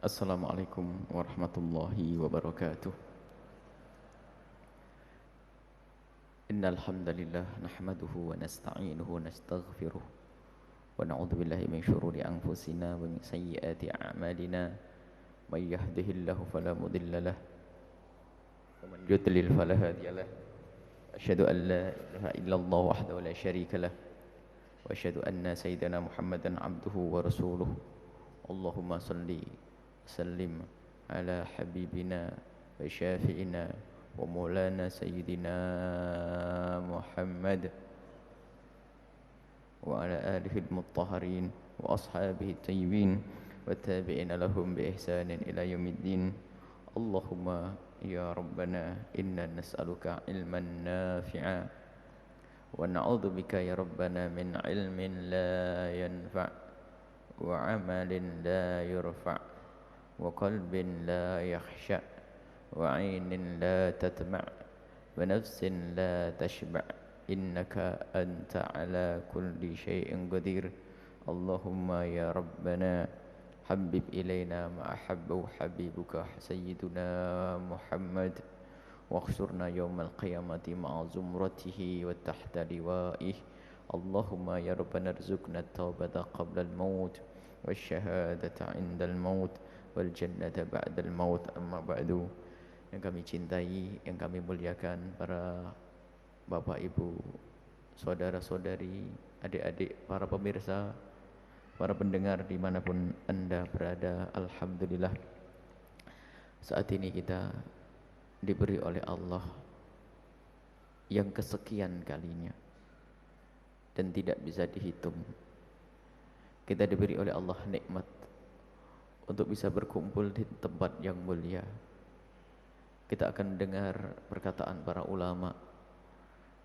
Assalamualaikum warahmatullahi wabarakatuh. Innal hamdalillah nahmaduhu wa nasta'inuhu wa nastaghfiruh wa na'udzu billahi min shururi anfusina wa min sayyiati a'malina. May yahdihillahu fala mudilla lahu wa man yudlil fala hadiya lahu. Asyhadu an la ilaha illallah wahdahu la syarika lahu wa asyhadu anna sayyidana Muhammadan abduhu wa rasuluh. Allahumma salli sallim ala habibina wa syafi'ina wa maulana sayyidina Muhammad wa ala alihi al-mutahharin wa ashabihi at-tayyibin wa tabi'ina lahum bi ihsanin ila yaumiddin. Allahumma ya rabbana inna nas'aluka ilman nafi'a wa na'udzubika ya rabbana min ilmin la yanfa' wa amalin la yurfa' wa qalbin la yakhsha' wa 'ainin la tatma' wa nafsin la tashba' innaka anta 'ala kulli syai'in qadir. Allahumma ya rabbana habib ilaina ma ahabbu habibuka sayyiduna Muhammad واخسرنا يوم القيامة مع زمرته وتحت لوائه. اللهم يا ربنا ارزقنا التوبة قبل الموت والشهادة عند الموت والجنة بعد الموت. أما بعد, yang kami cintai, yang kami muliakan, para bapak ibu, saudara-saudari, adik-adik, para pemirsa, para pendengar dimanapun anda berada, alhamdulillah saat ini kita diberi oleh Allah yang kesekian kalinya dan tidak bisa dihitung. Kita diberi oleh Allah nikmat untuk bisa berkumpul di tempat yang mulia. Kita akan mendengar perkataan para ulama,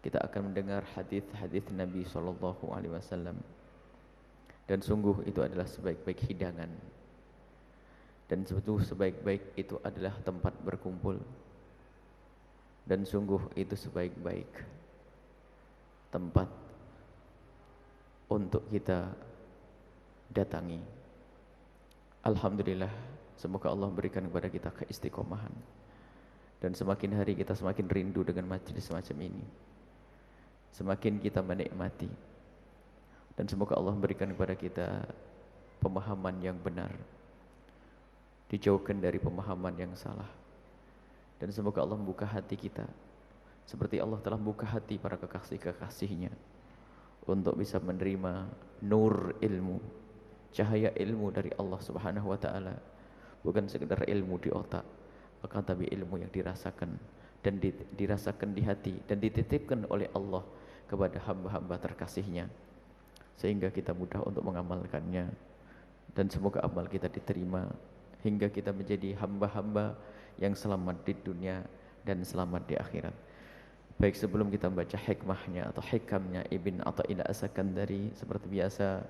kita akan mendengar hadis-hadis Nabi SAW, dan sungguh itu adalah sebaik-baik hidangan, dan sebetulnya sebaik-baik itu adalah tempat berkumpul. Dan sungguh itu sebaik-baik tempat untuk kita datangi. Alhamdulillah, semoga Allah berikan kepada kita keistiqomahan, dan semakin hari kita semakin rindu dengan majelis semacam ini, semakin kita menikmati, dan semoga Allah berikan kepada kita pemahaman yang benar, dijauhkan dari pemahaman yang salah. Dan semoga Allah membuka hati kita seperti Allah telah membuka hati para kekasih-kekasihnya untuk bisa menerima nur ilmu, cahaya ilmu dari Allah Subhanahu wa ta'ala. Bukan sekedar ilmu di otak, akan tapi ilmu yang dirasakan dan dirasakan di hati dan dititipkan oleh Allah kepada hamba-hamba terkasihnya, sehingga kita mudah untuk mengamalkannya. Dan semoga amal kita diterima hingga kita menjadi hamba-hamba yang selamat di dunia dan selamat di akhirat. Baik, sebelum kita membaca hikmahnya atau hikamnya Ibn Atha'illah As-Sakandari, seperti biasa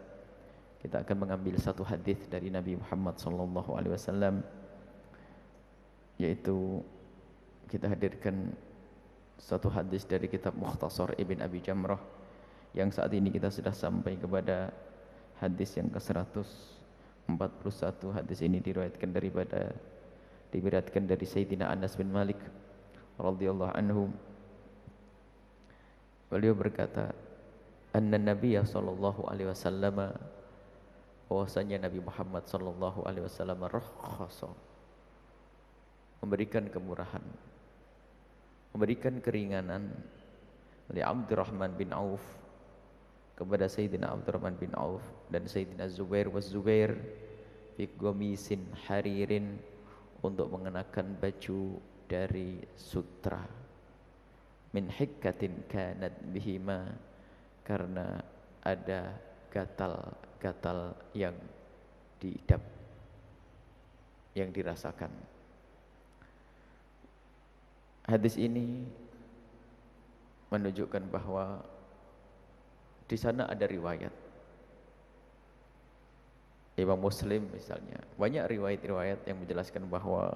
kita akan mengambil satu hadis dari Nabi Muhammad SAW, yaitu kita hadirkan satu hadis dari kitab Mukhtasar Ibn Abi Jamrah, yang saat ini kita sudah sampai kepada hadis yang ke-141. Hadis ini diriwayatkan dari Sayyidina Anas bin Malik radhiyallahu anhu. Beliau berkata, anna Nabiyya sallallahu alaihi wasallam, bahwasanya Nabi Muhammad sallallahu alaihi wasallam rakhasa, memberikan kemurahan, memberikan keringanan li Abdurrahman bin Auf, kepada Sayyidina Abdurrahman bin Auf dan Sayyidina Zubair Zubair fi gomisin haririn, untuk mengenakan baju dari sutra, min hikkatin kanat bihima, karena ada gatal-gatal yang diidap, yang dirasakan. Hadis ini menunjukkan bahwa di sana ada riwayat Imam Muslim misalnya, banyak riwayat-riwayat yang menjelaskan bahwa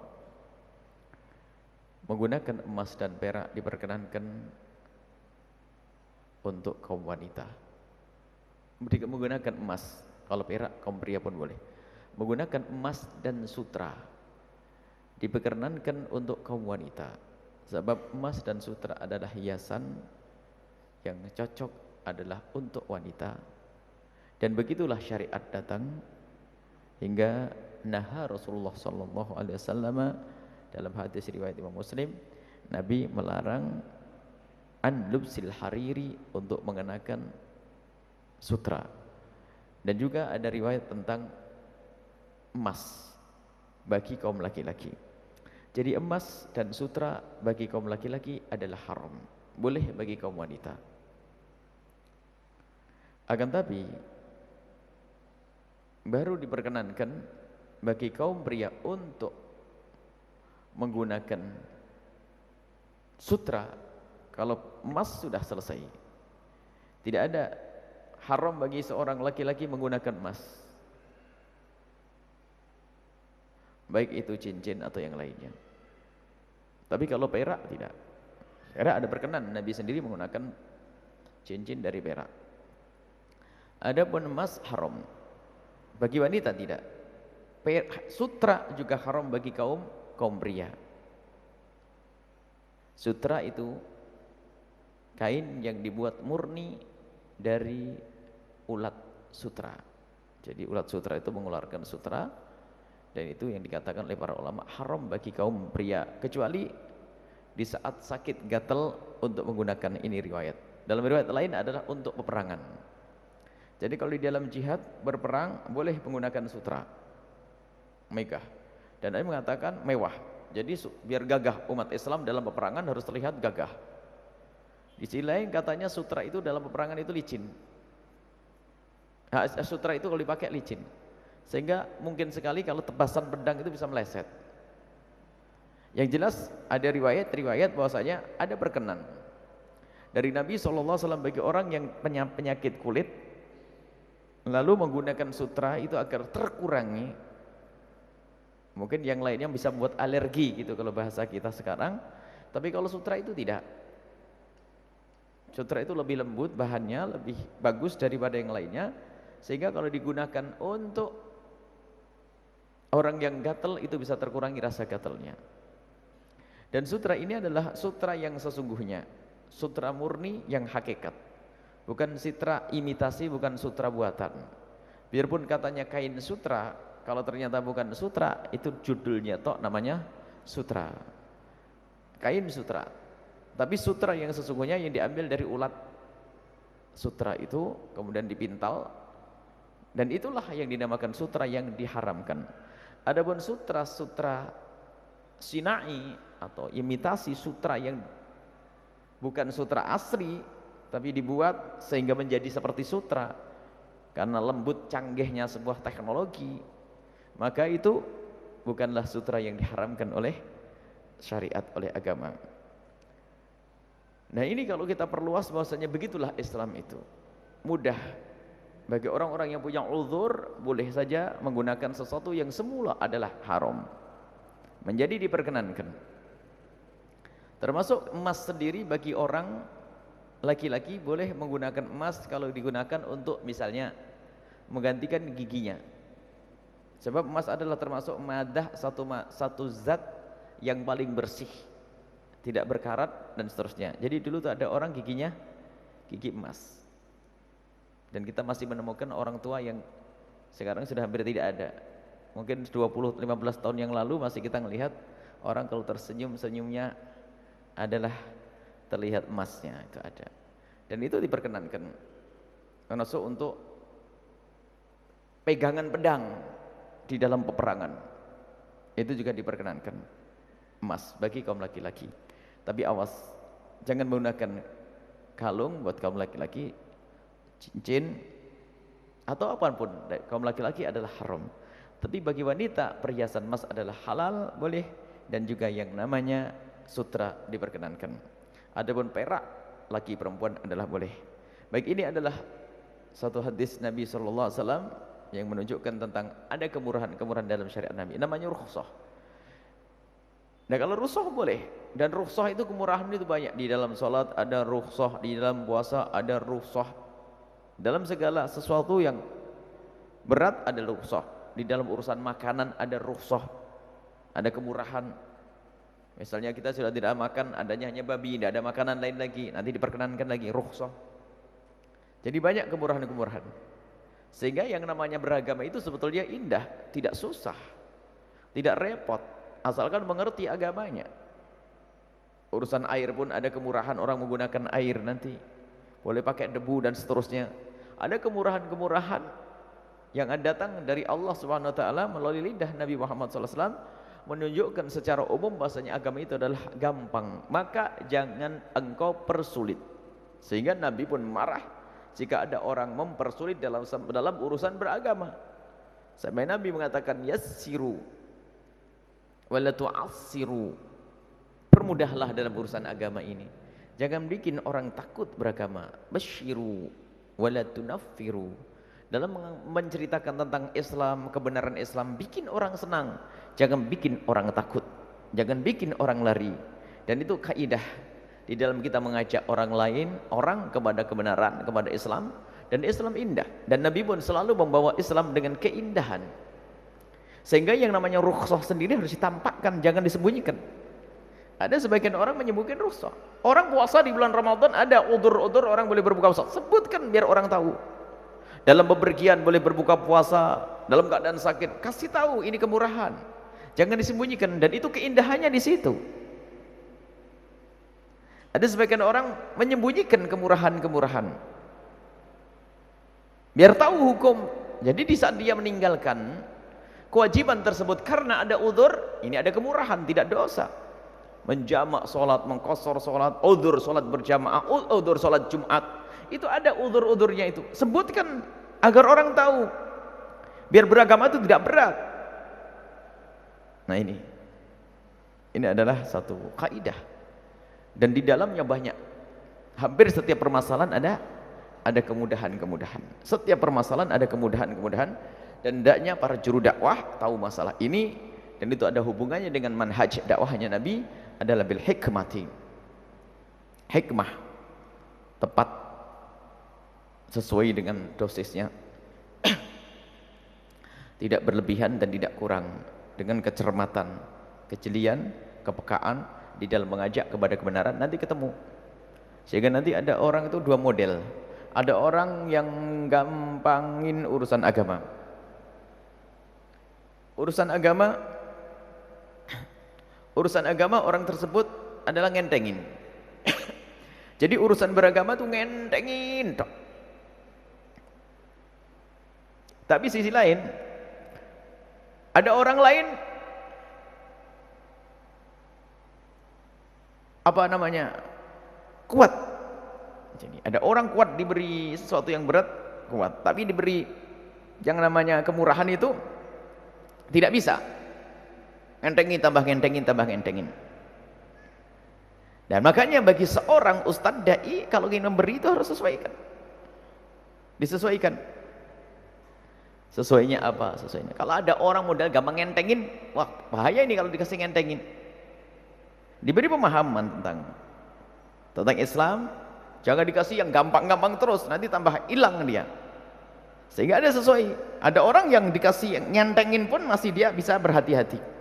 menggunakan emas dan perak diperkenankan untuk kaum wanita. Menggunakan emas, kalau perak kaum pria pun boleh. menggunakan emas dan sutra diperkenankan untuk kaum wanita, sebab emas dan sutra adalah hiasan yang cocok adalah untuk wanita. Dan begitulah syariat datang hingga naha Rasulullah sallallahu alaihi wasallam dalam hadis riwayat Imam Muslim, Nabi melarang an lubsil hariri, untuk mengenakan sutra. Dan juga ada riwayat tentang emas bagi kaum laki-laki. Jadi emas dan sutra bagi kaum laki-laki adalah haram, boleh bagi kaum wanita. Akan tapi baru diperkenankan bagi kaum pria untuk menggunakan sutra kalau emas sudah selesai. Tidak ada haram bagi seorang laki-laki menggunakan emas, baik itu cincin atau yang lainnya. Tapi kalau perak tidak. Perak ada berkenan, Nabi sendiri menggunakan cincin dari perak. Adapun emas haram bagi wanita, tidak. Sutra juga haram bagi kaum pria. Sutra itu kain yang dibuat murni dari ulat sutra. Jadi ulat sutra itu mengeluarkan sutra, dan itu yang dikatakan oleh para ulama haram bagi kaum pria, kecuali di saat sakit gatal untuk menggunakan ini riwayat. Dalam riwayat lain adalah untuk peperangan. Jadi kalau di dalam jihad berperang boleh menggunakan sutra, megah. Dan Nabi mengatakan mewah. Jadi biar gagah, umat Islam dalam peperangan harus terlihat gagah. Di sisi lain katanya sutra itu dalam peperangan itu licin. Sutra itu kalau dipakai licin, sehingga mungkin sekali kalau tebasan pedang itu bisa meleset. Yang jelas ada riwayat bahwasanya ada berkenan dari Nabi SAW bagi orang yang penyakit kulit, lalu menggunakan sutra itu agar terkurangi. Mungkin yang lainnya bisa membuat alergi gitu kalau bahasa kita sekarang, tapi kalau sutra itu tidak. Sutra itu lebih lembut bahannya, lebih bagus daripada yang lainnya, sehingga kalau digunakan untuk orang yang gatal itu bisa terkurangi rasa gatalnya. Dan sutra ini adalah sutra yang sesungguhnya, sutra murni yang hakikat, bukan sutra imitasi, bukan sutra buatan. Biarpun katanya kain sutra, kalau ternyata bukan sutra, itu judulnya toh namanya sutra, kain sutra. Tapi sutra yang sesungguhnya yang diambil dari ulat sutra itu kemudian dipintal, dan itulah yang dinamakan sutra yang diharamkan. Adapun sutra sinai atau imitasi sutra yang bukan sutra asli tapi dibuat sehingga menjadi seperti sutra karena lembut canggihnya sebuah teknologi, maka itu bukanlah sutra yang diharamkan oleh syariat, oleh agama. Nah ini kalau kita perluas bahwasanya begitulah Islam itu mudah bagi orang-orang yang punya uzur, boleh saja menggunakan sesuatu yang semula adalah haram menjadi diperkenankan. Termasuk emas sendiri bagi orang laki-laki boleh menggunakan emas kalau digunakan untuk misalnya menggantikan giginya. Sebab emas adalah termasuk madah, satu zat yang paling bersih, tidak berkarat dan seterusnya. Jadi dulu tuh ada orang giginya gigi emas. Dan kita masih menemukan orang tua yang sekarang sudah hampir tidak ada. Mungkin 20-15 tahun yang lalu masih kita melihat orang kalau tersenyum, senyumnya adalah terlihat emasnya, itu ada. Dan itu diperkenankan. Termasuk untuk pegangan pedang di dalam peperangan. Itu juga diperkenankan. Emas bagi kaum laki-laki. Tapi awas, jangan menggunakan kalung buat kaum laki-laki, cincin atau apapun kaum laki-laki adalah haram. Tapi bagi wanita perhiasan emas adalah halal, boleh, dan juga yang namanya sutra diperkenankan. Adapun perak laki perempuan adalah boleh. Baik, ini adalah satu hadis Nabi SAW yang menunjukkan tentang ada kemurahan dalam syariat Nabi, namanya rukhsah. Nah kalau rukhsah boleh, dan rukhsah itu kemurahan itu banyak. Di dalam sholat ada rukhsah, di dalam puasa ada rukhsah, dalam segala sesuatu yang berat ada rukhsah. di dalam urusan makanan ada rukhsah, ada kemurahan. Misalnya kita sudah tidak makan, adanya hanya babi, tidak ada makanan lain lagi, nanti diperkenankan lagi rukhsah. Jadi banyak kemurahan-kemurahan. Sehingga yang namanya beragama itu sebetulnya indah, tidak susah, tidak repot, asalkan mengerti agamanya. Urusan air pun ada kemurahan, orang menggunakan air nanti boleh pakai debu dan seterusnya. Ada kemurahan-kemurahan yang datang dari Allah Subhanahu wa taala melalui lidah Nabi Muhammad SAW menunjukkan secara umum bahasanya agama itu adalah gampang, maka jangan engkau persulit. Sehingga Nabi pun marah jika ada orang mempersulit dalam urusan beragama. Sampai Nabi mengatakan yassiru wala tu'assiru, permudahlah dalam urusan agama ini, jangan bikin orang takut beragama. Basyiru wala tunaffiru, dalam menceritakan tentang Islam, kebenaran Islam, bikin orang senang, jangan bikin orang takut, jangan bikin orang lari. Dan itu kaidah di dalam kita mengajak orang lain, orang kepada kebenaran, kepada Islam. Dan Islam indah, dan Nabi pun selalu membawa Islam dengan keindahan. Sehingga yang namanya rukhsah sendiri harus ditampakkan, jangan disembunyikan. Ada sebagian orang menyembunyikan rukhsah. Orang puasa di bulan Ramadan ada udzur-udzur orang boleh berbuka puasa, sebutkan biar orang tahu. Dalam bepergian boleh berbuka puasa, dalam keadaan sakit kasih tahu, ini kemurahan, jangan disembunyikan. Dan itu keindahannya di situ. Ada sebagian orang menyembunyikan kemurahan-kemurahan biar tahu hukum. Jadi di saat dia meninggalkan kewajiban tersebut karena ada udzur, ini ada kemurahan, tidak dosa. Menjamak sholat, mengqashar sholat, udzur sholat berjamaah, udzur sholat Jumat, itu ada udzur-udzurnya, itu sebutkan agar orang tahu, biar beragama itu tidak berat. Nah ini adalah satu kaidah, dan di dalamnya banyak, hampir setiap permasalahan ada kemudahan-kemudahan. Setiap permasalahan ada kemudahan-kemudahan, dan hendaknya para juru dakwah tahu masalah ini. Dan itu ada hubungannya dengan manhaj dakwahnya Nabi adalah bil hikmati, hikmah, tepat, sesuai dengan dosisnya, tidak berlebihan dan tidak kurang, dengan kecermatan, kejelian, kepekaan di dalam mengajak kepada kebenaran. Nanti ketemu, sehingga nanti ada orang itu dua model. Ada orang yang gampangin urusan agama. Urusan agama orang tersebut adalah ngentengin. Jadi urusan beragama tuh ngentengin tok. Tapi sisi lain, ada orang lain kuat. Jadi ada orang kuat diberi sesuatu yang berat, kuat, tapi diberi yang namanya kemurahan itu tidak bisa. Ngentengin tambah ngentengin tambah ngentengin. Dan makanya bagi seorang ustadz dai kalau ingin memberi itu harus disesuaikan. Sesuainya apa? Sesuainya. Kalau ada orang modal gampang ngentengin, wah bahaya ini kalau dikasih ngentengin. Diberi pemahaman tentang Islam, jangan dikasih yang gampang-gampang terus, nanti tambah hilang dia. Sehingga ada sesuai. Ada orang yang dikasih yang nyentengin pun masih dia bisa berhati-hati.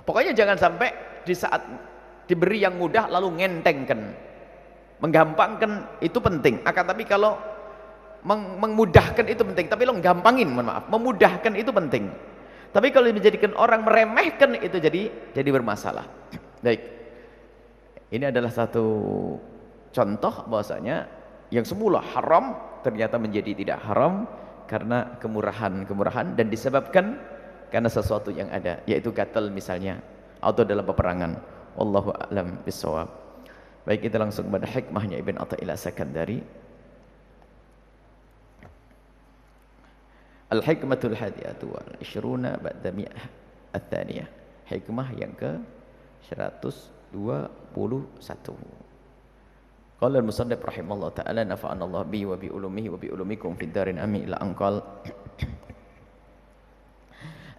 Pokoknya jangan sampai di saat diberi yang mudah lalu ngentengkan. Menggampangkan itu penting. Akan tapi kalau memudahkan itu penting, tapi lo gampangin, memudahkan itu penting. Tapi kalau menjadikan orang meremehkan itu jadi bermasalah. Baik. Ini adalah satu contoh bahwasanya yang semula haram ternyata menjadi tidak haram karena kemurahan dan disebabkan karena sesuatu yang ada, yaitu gatal misalnya, atau dalam peperangan. Wallahu a'lam bishawab. Baik, kita langsung pada hikmahnya Ibn Athaillah Sakandari. Al-hikmatul hadiyatu wal 20 ba'da mi'ah ats-tsaniyah. Hikmah yang ke 121. Qala al-musannif rahimallahu ta'ala nafa'ana Allah bi wa bi ulumihi wa bi ulumikum fid darin amin ila anqal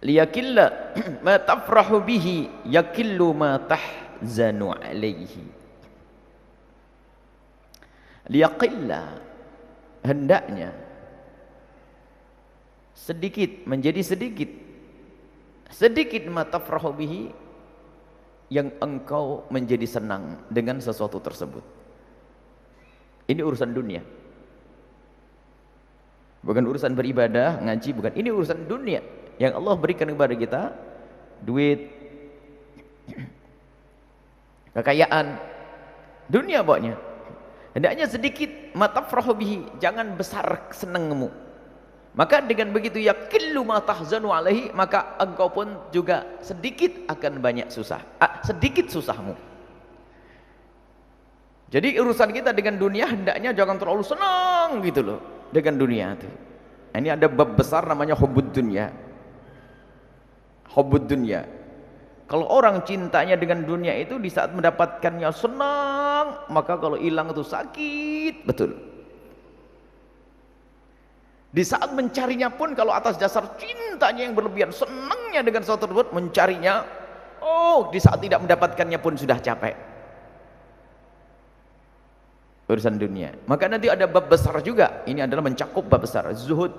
liyakilla ma tafrahu bihi yakillu ma tahzanu alaihi. Liyaqilla, hendaknya sedikit menjadi sedikit. Sedikit ma tafrahu bihi, yang engkau menjadi senang dengan sesuatu tersebut. Ini urusan dunia. Bukan urusan beribadah, ngaji, bukan. Ini urusan dunia yang Allah berikan kepada kita. Duit, kekayaan, dunia pokoknya. Hendaknya sedikit ma tafrahu bihi, jangan besar senangmu. Maka dengan begitu yaqillu ma tahzanu alaihi, maka engkau pun juga sedikit akan banyak susah. Sedikit susahmu. Jadi urusan kita dengan dunia hendaknya jangan terlalu senang gitu loh dengan dunia itu. Ini ada bab besar namanya hubbud dunya. Hubbud dunya. Kalau orang cintanya dengan dunia itu di saat mendapatkannya senang, maka kalau hilang itu sakit betul. Di saat mencarinya pun kalau atas dasar cintanya yang berlebihan, senangnya dengan sesuatu tersebut, mencarinya, di saat tidak mendapatkannya pun sudah capek. Urusan dunia. Maka nanti ada bab besar juga. Ini adalah mencakup bab besar, zuhud.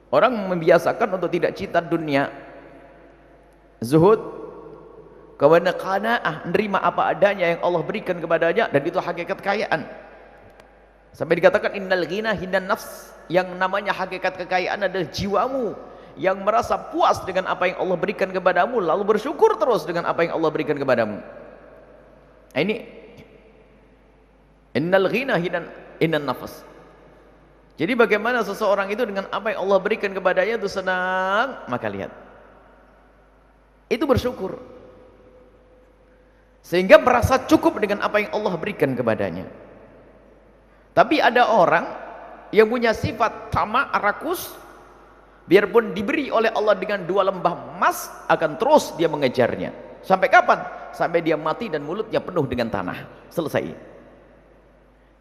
Orang membiasakan untuk tidak cinta dunia. Zuhud, kemudian qanaah, menerima apa adanya yang Allah berikan kepadanya, dan itu hakikat kekayaan. Sampai dikatakan innal ghina hinan nafs, yang namanya hakikat kekayaan adalah jiwamu yang merasa puas dengan apa yang Allah berikan kepadamu, lalu bersyukur terus dengan apa yang Allah berikan kepadamu. Ini innal ghina hinan nafs. Jadi bagaimana seseorang itu dengan apa yang Allah berikan kepadanya itu senang, maka lihat, itu bersyukur sehingga merasa cukup dengan apa yang Allah berikan kepadanya. Tapi ada orang yang punya sifat tamak, rakus, biarpun diberi oleh Allah dengan 2 lembah emas, akan terus dia mengejarnya. Sampai kapan? Sampai dia mati dan mulutnya penuh dengan tanah. Selesai.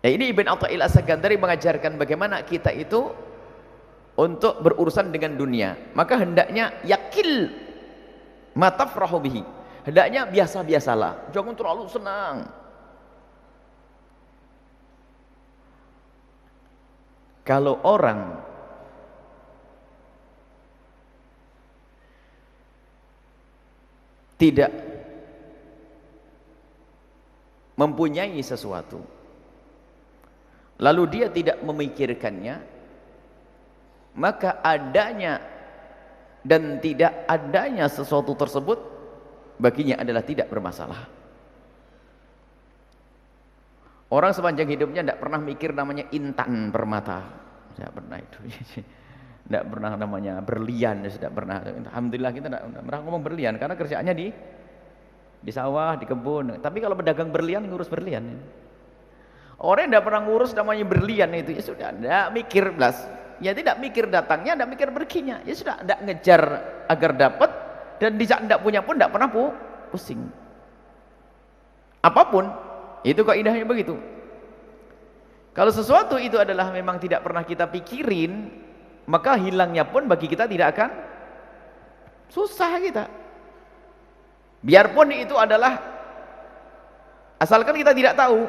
Nah, ini Ibn Atha'il As-Sakandari mengajarkan bagaimana kita itu untuk berurusan dengan dunia. Maka hendaknya yakil ma tafrahu bihi. Hendaknya biasa-biasalah, jangan terlalu senang. Kalau orang tidak mempunyai sesuatu, lalu dia tidak memikirkannya, maka adanya dan tidak adanya sesuatu tersebut baginya adalah tidak bermasalah. Orang sepanjang hidupnya tidak pernah mikir namanya intan permata, tidak pernah itu. Tidak pernah namanya berlian, tidak pernah. Alhamdulillah kita tidak pernah ngomong berlian karena kerjaannya di sawah, di kebun. Tapi kalau pedagang berlian, ngurus berlian. Orang yang tidak pernah ngurus namanya berlian itu, ya sudah, tidak mikir belas. Ya tidak mikir datangnya, tidak mikir perginya. Ya sudah, tidak ngejar agar dapat, dan di saat tidak punya pun tidak pernah pusing. Apapun. Itu kaidahnya begitu. Kalau sesuatu itu adalah memang tidak pernah kita pikirin, maka hilangnya pun bagi kita tidak akan susah kita. Biarpun itu adalah, asalkan kita tidak tahu.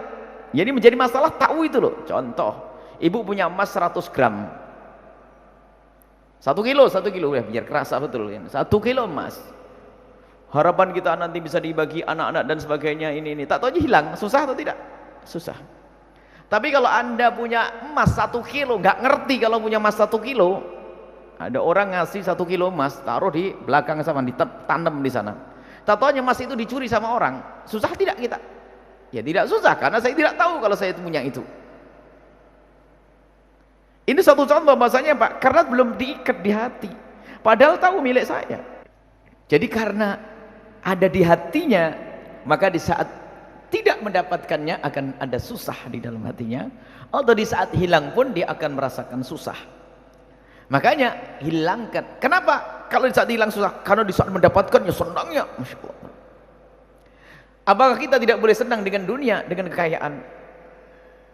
Jadi menjadi masalah tahu itu loh. Contoh, ibu punya emas 100 gram. 1 kilo ya, biar kerasa betul. 1 kilo emas. Harapan kita nanti bisa dibagi anak-anak dan sebagainya, ini. Tak tahu aja hilang, susah atau tidak? Susah. Tapi kalau Anda punya emas 1 kilo, nggak ngerti kalau punya emas 1 kilo, ada orang ngasih 1 kilo emas, taruh di belakang sama, ditanam di sana. Tak tahu aja emas itu dicuri sama orang, susah tidak kita? Ya tidak susah, karena saya tidak tahu kalau saya punya itu. Ini satu contoh bahasanya Pak, karena belum diikat di hati, padahal tahu milik saya. Jadi karena ada di hatinya, maka di saat tidak mendapatkannya akan ada susah di dalam hatinya, atau di saat hilang pun dia akan merasakan susah. Makanya hilangkan. Kenapa? Kalau di saat hilang susah, karena di saat mendapatkannya senangnya, Masya Allah. Apakah kita tidak boleh senang dengan dunia, dengan kekayaan?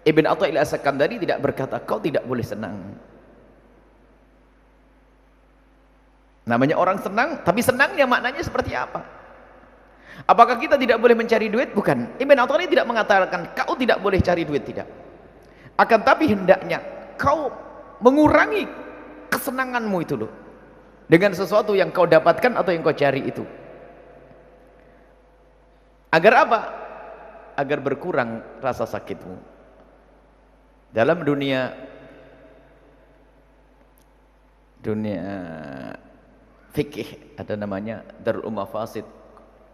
Ibn Atha'il As-Sakandari tidak berkata kau tidak boleh senang. Namanya orang senang, tapi senangnya maknanya seperti apa? Apakah kita tidak boleh mencari duit? Bukan. Ibn Atha'il tidak mengatakan kau tidak boleh cari duit, tidak. Akan tapi hendaknya kau mengurangi kesenanganmu itu loh, dengan sesuatu yang kau dapatkan atau yang kau cari itu. Agar apa? Agar berkurang rasa sakitmu. Dalam dunia fikih ada namanya Darul Mafasid,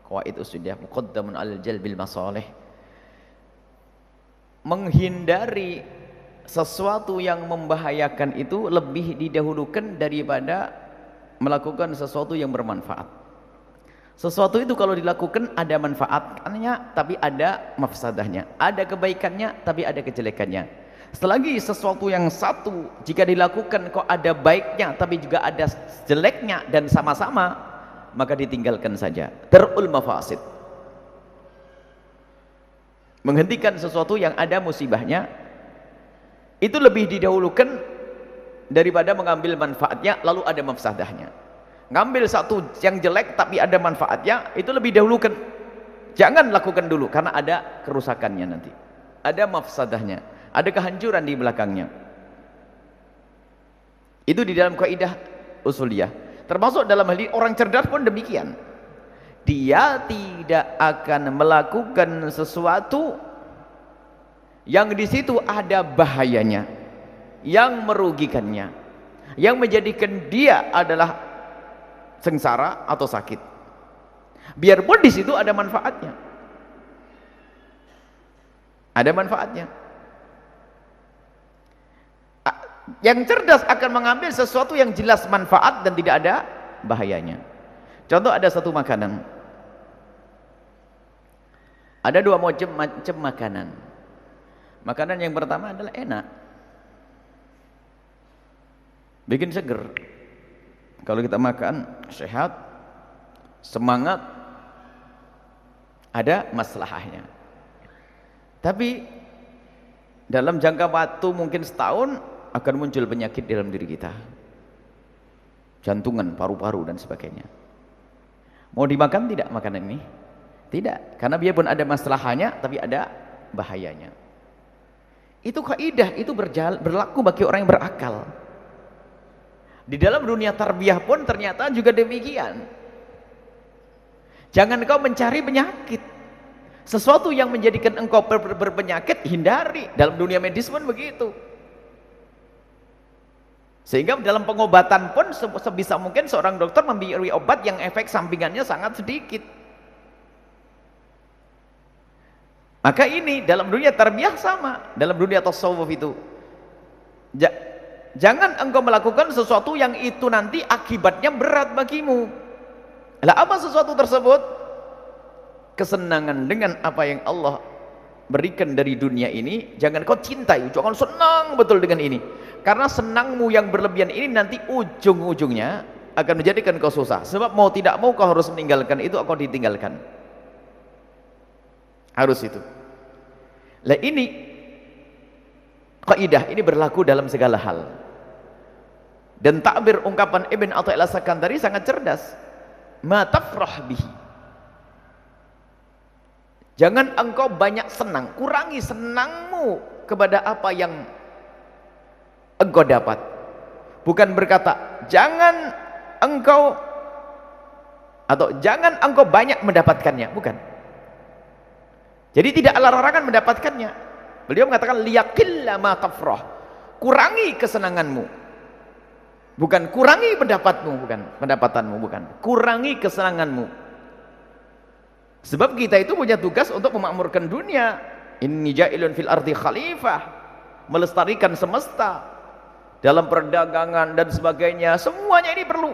Qawaid Usuliyah, muqaddamun al jalbil masalih. Menghindari sesuatu yang membahayakan itu lebih didahulukan daripada melakukan sesuatu yang bermanfaat. Sesuatu itu kalau dilakukan ada manfaatnya tapi ada mafsadahnya, ada kebaikannya tapi ada kejelekannya. Selagi sesuatu yang satu jika dilakukan kok ada baiknya tapi juga ada jeleknya dan sama-sama, maka ditinggalkan saja. Darul mafasid, menghentikan sesuatu yang ada musibahnya itu lebih didahulukan daripada mengambil manfaatnya lalu ada mafsadahnya. Ngambil satu yang jelek tapi ada manfaatnya itu lebih dahulukan. Jangan lakukan dulu karena ada kerusakannya nanti, ada mafsadahnya, ada kehancuran di belakangnya. Itu di dalam kaidah usuliyah. Termasuk dalam hal ini orang cerdas pun demikian. Dia tidak akan melakukan sesuatu yang di situ ada bahayanya, yang merugikannya, yang menjadikan dia adalah sengsara atau sakit. Biarpun di situ ada manfaatnya. Ada manfaatnya. Yang cerdas akan mengambil sesuatu yang jelas manfaat dan tidak ada bahayanya. Contoh, ada satu makanan. Ada dua macam makanan. Makanan yang pertama adalah enak, bikin seger. Kalau kita makan sehat, semangat, ada maslahahnya. Tapi dalam jangka waktu mungkin setahun akan muncul penyakit dalam diri kita, jantungan, paru-paru dan sebagainya. Mau dimakan tidak makanan ini? Tidak, karena biarpun ada maslahahnya tapi ada bahayanya. Itu kaidah, itu berlaku bagi orang yang berakal. Di dalam dunia tarbiyah pun ternyata juga demikian. Jangan kau mencari penyakit. Sesuatu yang menjadikan engkau berpenyakit, hindari. Dalam dunia medis pun begitu. Sehingga dalam pengobatan pun sebisa mungkin seorang dokter memberi obat yang efek sampingannya sangat sedikit. Maka ini dalam dunia tarbiyah sama, dalam dunia tasawuf itu. Jangan engkau melakukan sesuatu yang itu nanti akibatnya berat bagimu. Lah apa sesuatu tersebut? Kesenangan dengan apa yang Allah berikan dari dunia ini, jangan kau cintai, jangan senang betul dengan ini. Karena senangmu yang berlebihan ini nanti ujung-ujungnya akan menjadikan kau susah. Sebab mau tidak mau kau harus meninggalkan itu, kau ditinggalkan. Harus itu. Lah ini kaidah ini berlaku dalam segala hal. Dan takbir ungkapan Ibn Athaillah As-Sakandari sangat cerdas. Ma tafrah bihi. Jangan engkau banyak senang, kurangi senangmu kepada apa yang engkau dapat. Bukan berkata jangan engkau banyak mendapatkannya, bukan. Jadi tidak ada larangan mendapatkannya. Beliau mengatakan liyaqilla ma tafrah. Kurangi kesenanganmu. Bukan kurangi pendapatanmu, bukan. Kurangi kesenanganmu. Sebab kita itu punya tugas untuk memakmurkan dunia. Inni ja'ilun fil ardi khalifah, melestarikan semesta dalam perdagangan dan sebagainya. Semuanya ini perlu.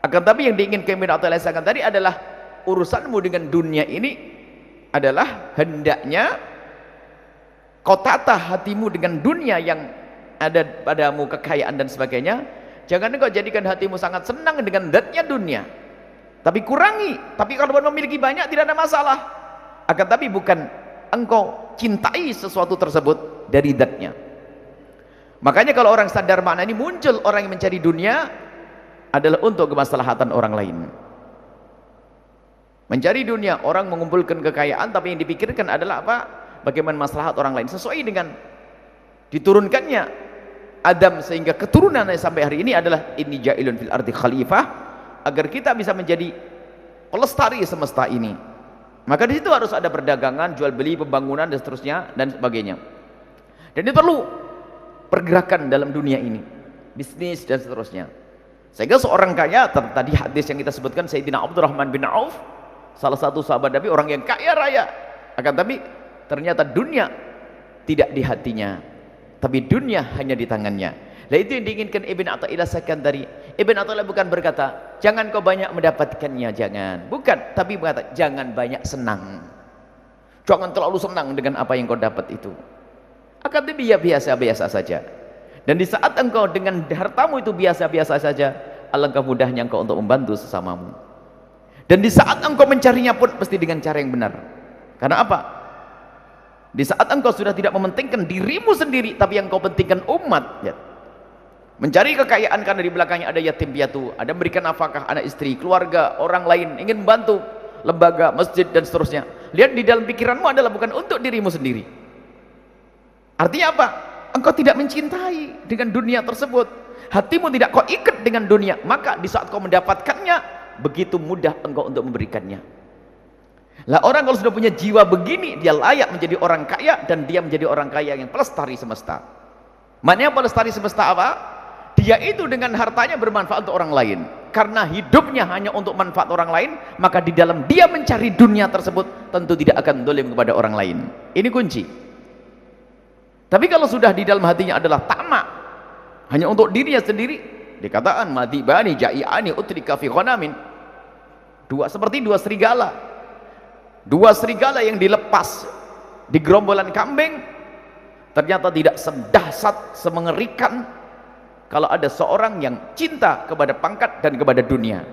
Akan tapi yang diinginkan Ibn Athaillah tadi adalah urusanmu dengan dunia ini adalah hendaknya kau tata hatimu dengan dunia yang ada padamu, kekayaan dan sebagainya. Jangan engkau jadikan hatimu sangat senang dengan zatnya dunia, tapi kurangi. Tapi kalau memiliki banyak tidak ada masalah. Akan tapi bukan engkau cintai sesuatu tersebut dari zatnya. Makanya kalau orang sadar makna ini, muncul orang yang mencari dunia adalah untuk kemaslahatan orang lain. Mencari dunia, orang mengumpulkan kekayaan, tapi yang dipikirkan adalah apa? Bagaimana maslahat orang lain sesuai dengan diturunkannya Adam sehingga keturunannya sampai hari ini adalah inni ja'ilun fil ardi khalifah, agar kita bisa menjadi pelestari semesta ini. Maka di situ harus ada perdagangan, jual beli, pembangunan dan seterusnya dan sebagainya. Dan ini perlu pergerakan dalam dunia ini, bisnis dan seterusnya. Sehingga seorang kaya, tadi hadis yang kita sebutkan Sayyidina Abdurrahman bin Auf, salah satu sahabat Nabi, orang yang kaya raya, akan tapi ternyata dunia tidak di hatinya, tapi dunia hanya di tangannya. Nah itu yang diinginkan Ibn Athaillah Sakandari. Ibn Athaillah bukan berkata jangan kau banyak mendapatkannya, jangan, bukan, tapi berkata jangan banyak senang, jangan terlalu senang dengan apa yang kau dapat itu, akan tapi ya biasa-biasa saja. Dan di saat engkau dengan hartamu itu biasa-biasa saja, alangkah mudahnya engkau untuk membantu sesamamu. Dan di saat engkau mencarinya pun mesti dengan cara yang benar. Karena apa? Di saat engkau sudah tidak mementingkan dirimu sendiri, tapi yang kau pentingkan umat, ya. Mencari kekayaan karena di belakangnya ada yatim piatu, ada memberikan nafkah anak istri, keluarga, orang lain, ingin membantu lembaga, masjid dan seterusnya. Lihat di dalam pikiranmu adalah bukan untuk dirimu sendiri. Artinya apa? Engkau tidak mencintai dengan dunia tersebut, hatimu tidak kau ikat dengan dunia, maka di saat kau mendapatkannya begitu mudah engkau untuk memberikannya. Lah orang kalau sudah punya jiwa begini, dia layak menjadi orang kaya, dan dia menjadi orang kaya yang pelestari semesta. Maknanya pelestari semesta apa? Dia itu dengan hartanya bermanfaat untuk orang lain. Karena hidupnya hanya untuk manfaat orang lain, maka di dalam dia mencari dunia tersebut tentu tidak akan zalim kepada orang lain. Ini kunci. Tapi kalau sudah di dalam hatinya adalah tamak, hanya untuk dirinya sendiri, dikatakan madibani ja'iani utrika fi ghanamin. Seperti dua serigala. Dua serigala yang dilepas di gerombolan kambing, ternyata tidak sedahsyat, semengerikan kalau ada seorang yang cinta kepada pangkat dan kepada dunia.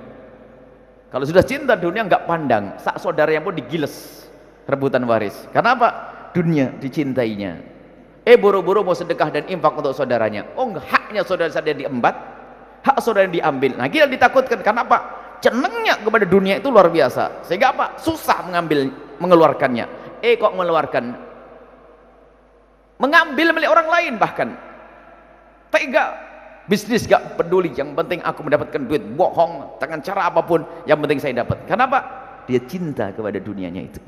Kalau sudah cinta dunia nggak pandang, sak saudaranya pun digiles rebutan waris. Karena apa? Dunia dicintainya. Buru-buru mau sedekah dan infak untuk saudaranya. Oh, haknya saudara saya diembat, hak saudara diambil. Nah, kita ditakutkan. Karena apa? Cenengnya kepada dunia itu luar biasa. Sehingga apa? Susah mengeluarkannya. Kok mengeluarkan? Mengambil milik orang lain bahkan. Tega. Bisnis gak peduli, yang penting aku mendapatkan duit, bohong dengan cara apapun, yang penting saya dapat. Kenapa? Dia cinta kepada dunianya itu.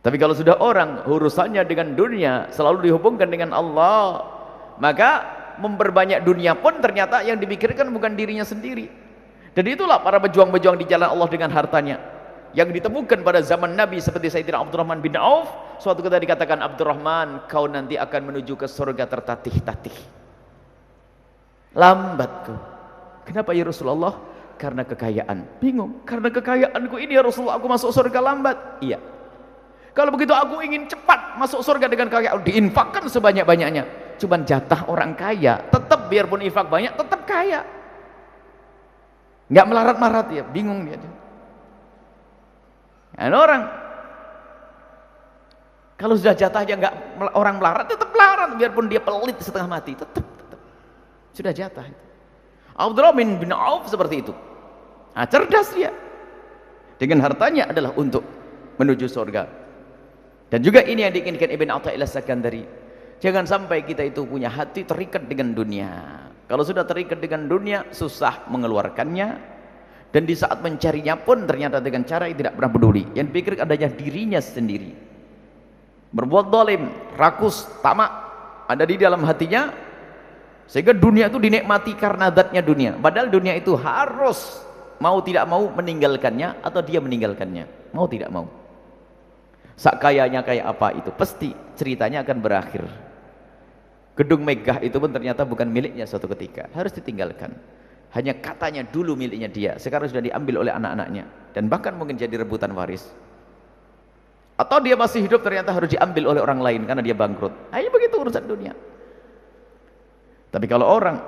Tapi kalau sudah orang urusannya dengan dunia selalu dihubungkan dengan Allah, maka memperbanyak dunia pun ternyata yang dipikirkan bukan dirinya sendiri. Dan itulah para pejuang-pejuang di jalan Allah dengan hartanya yang ditemukan pada zaman Nabi, seperti Sayyidina Abdurrahman bin Auf. Suatu ketika dikatakan, Abdurrahman, kau nanti akan menuju ke surga tertatih-tatih. Lambat kau. Kenapa ya Rasulullah? Karena kekayaan. Bingung. Karena kekayaanku ini ya Rasulullah, aku masuk surga lambat. Iya. Kalau begitu aku ingin cepat masuk surga dengan kekayaan, diinfakkan sebanyak-banyaknya. Cuman jatah orang kaya, tetap biarpun infak banyak, tetap kaya. Nggak melarat-marat ya, bingung dia. Dan orang kalau sudah jatahnya nggak orang melarat, tetap melarat, biarpun dia pelit setengah mati, tetap sudah jatah itu. Abdurrahman bin Auf seperti itu. Nah, cerdas dia. Dengan hartanya adalah untuk menuju surga. Dan juga ini yang diinginkan Ibn Athaillah Sakandari. Jangan sampai kita itu punya hati terikat dengan dunia. Kalau sudah terikat dengan dunia, susah mengeluarkannya. Dan di saat mencarinya pun ternyata dengan cara yang tidak pernah peduli. Yang pikir adanya dirinya sendiri. Berbuat zalim, rakus, tamak ada di dalam hatinya. Sehingga dunia itu dinikmati karena zatnya dunia. Padahal dunia itu harus mau tidak mau meninggalkannya, atau dia meninggalkannya. Mau tidak mau. Sak kayanya kayak apa itu, pasti ceritanya akan berakhir. Gedung megah itu pun ternyata bukan miliknya suatu ketika. Harus ditinggalkan. Hanya katanya dulu miliknya dia, sekarang sudah diambil oleh anak-anaknya. Dan bahkan mungkin jadi rebutan waris. Atau dia masih hidup ternyata harus diambil oleh orang lain karena dia bangkrut. Hanya begitu urusan dunia. Tapi kalau orang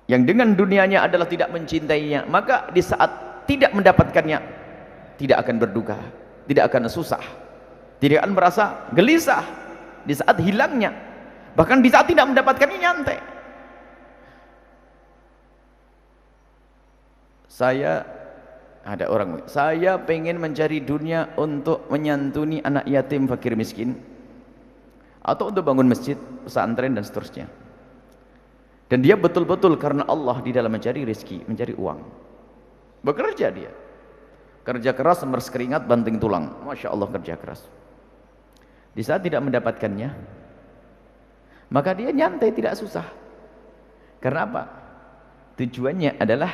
yang dengan dunianya adalah tidak mencintainya, maka di saat tidak mendapatkannya tidak akan berduka, tidak akan susah, tidak akan merasa gelisah di saat hilangnya. Bahkan di saat tidak mendapatkannya nyantai. Ada orang, saya pengen mencari dunia untuk menyantuni anak yatim fakir miskin. atau untuk bangun masjid, pesantren dan seterusnya. Dan dia betul-betul karena Allah di dalam mencari rezeki, mencari uang. Bekerja dia. Kerja keras, memeras keringat, banting tulang. Masya Allah kerja keras. Di saat tidak mendapatkannya, maka dia nyantai, tidak susah. Karena apa? Tujuannya adalah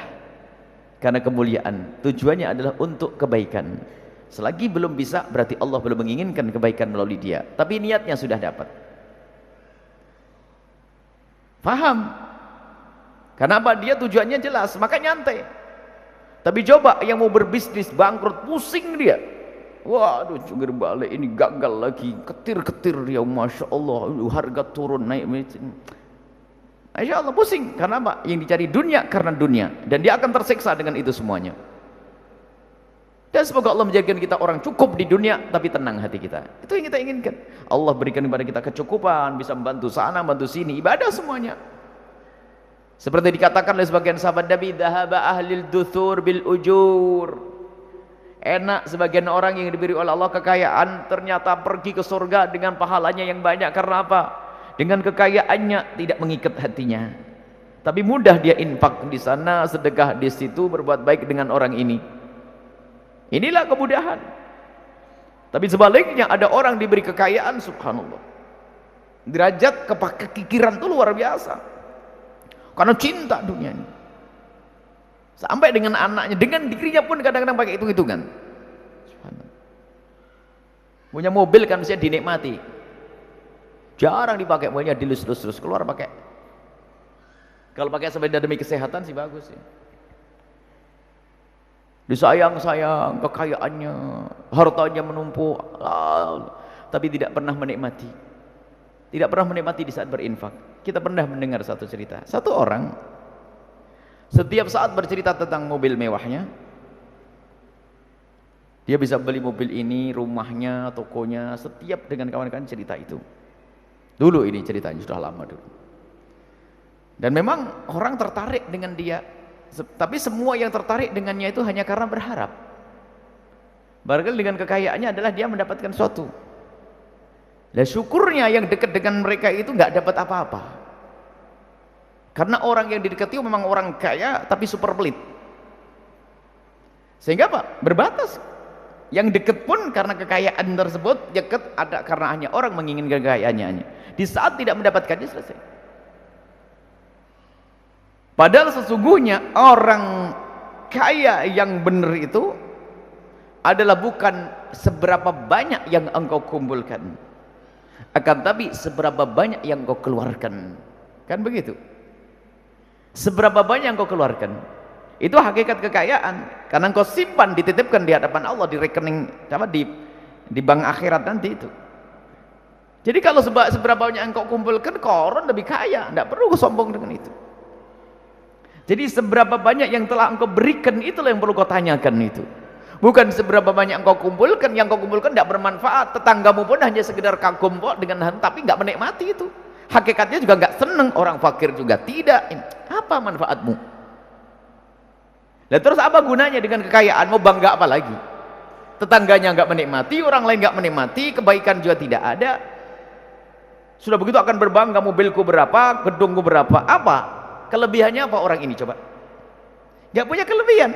karena kemuliaan. Tujuannya adalah untuk kebaikan. Selagi belum bisa, berarti Allah belum menginginkan kebaikan melalui dia. Tapi niatnya sudah dapat. Paham? Kenapa? Dia tujuannya jelas, maka nyantai. Tapi coba yang mau berbisnis bangkrut, pusing dia. Waduh, jungkir balik ini gagal lagi, ketir-ketir dia, Masya Allah, harga turun naik. Masya Allah, pusing. Karena apa? Yang dicari dunia karena dunia, dan dia akan tersiksa dengan itu semuanya. Dan semoga Allah menjadikan kita orang cukup di dunia, tapi tenang hati kita. Itu yang kita inginkan. Allah berikan kepada kita kecukupan, bisa membantu sana, membantu sini, ibadah semuanya. Seperti dikatakan oleh sebagian sahabat Nabi, dhahaba ahlil duthur bil ujur. Enak sebagian orang yang diberi oleh Allah kekayaan, ternyata pergi ke surga dengan pahalanya yang banyak. Karena apa? Dengan kekayaannya tidak mengikat hatinya. Tapi mudah dia infak di sana, sedekah di situ, berbuat baik dengan orang ini. Inilah kemudahan. Tapi sebaliknya ada orang diberi kekayaan, subhanallah, derajat kekikiran itu luar biasa. Karena cinta dunia ini. Sampai dengan anaknya, dengan dirinya pun kadang-kadang pakai hitung-hitungan. Punya mobil kan bisa dinikmati. Jarang dipakai, mobilnya dilus-lus keluar pakai. Kalau pakai sepeda demi kesehatan sih bagus sih. Disayang-sayang kekayaannya, hartanya menumpuk, tapi tidak pernah menikmati. Tidak pernah menikmati di saat berinfak. Kita pernah mendengar satu cerita. Satu orang setiap saat bercerita tentang mobil mewahnya. Dia bisa beli mobil ini, rumahnya, tokonya, setiap dengan kawan-kawan cerita itu. Dulu ini ceritanya, sudah lama dulu. Dan memang orang tertarik dengan dia. Tapi semua yang tertarik dengannya itu hanya karena berharap. Barangkali dengan kekayaannya adalah dia mendapatkan sesuatu. Dan syukurnya yang dekat dengan mereka itu nggak dapat apa-apa. Karena orang yang didekati memang orang kaya tapi super pelit. Sehingga apa? Berbatas. Yang dekat pun karena kekayaan tersebut dekat ada karena hanya orang menginginkan kekayaannya. Di saat tidak mendapatkannya selesai. Padahal sesungguhnya orang kaya yang benar itu adalah bukan seberapa banyak yang engkau kumpulkan, akan tapi seberapa banyak yang engkau keluarkan. Kan begitu? Seberapa banyak yang engkau keluarkan. Itu hakikat kekayaan. Karena engkau simpan, dititipkan di hadapan Allah, di rekening di bank akhirat nanti itu. Jadi kalau seberapa banyak yang engkau kumpulkan, koron lebih kaya. Tidak perlu kau sombong dengan itu. Jadi seberapa banyak yang telah engkau berikan, itulah yang perlu kau tanyakan itu. Bukan seberapa banyak engkau kumpulkan, yang kau kumpulkan tidak bermanfaat. Tetanggamu pun hanya sekedar kagum kok dengan tapi nggak menikmati itu. Hakikatnya juga nggak seneng, orang fakir juga tidak. Apa manfaatmu? Dan terus apa gunanya dengan kekayaan? Mau bangga apa lagi? Tetangganya nggak menikmati, orang lain nggak menikmati, kebaikan juga tidak ada. Sudah begitu akan berbangga, mobilku berapa, gedungku berapa, apa? Kelebihannya apa orang ini coba? Gak punya kelebihan.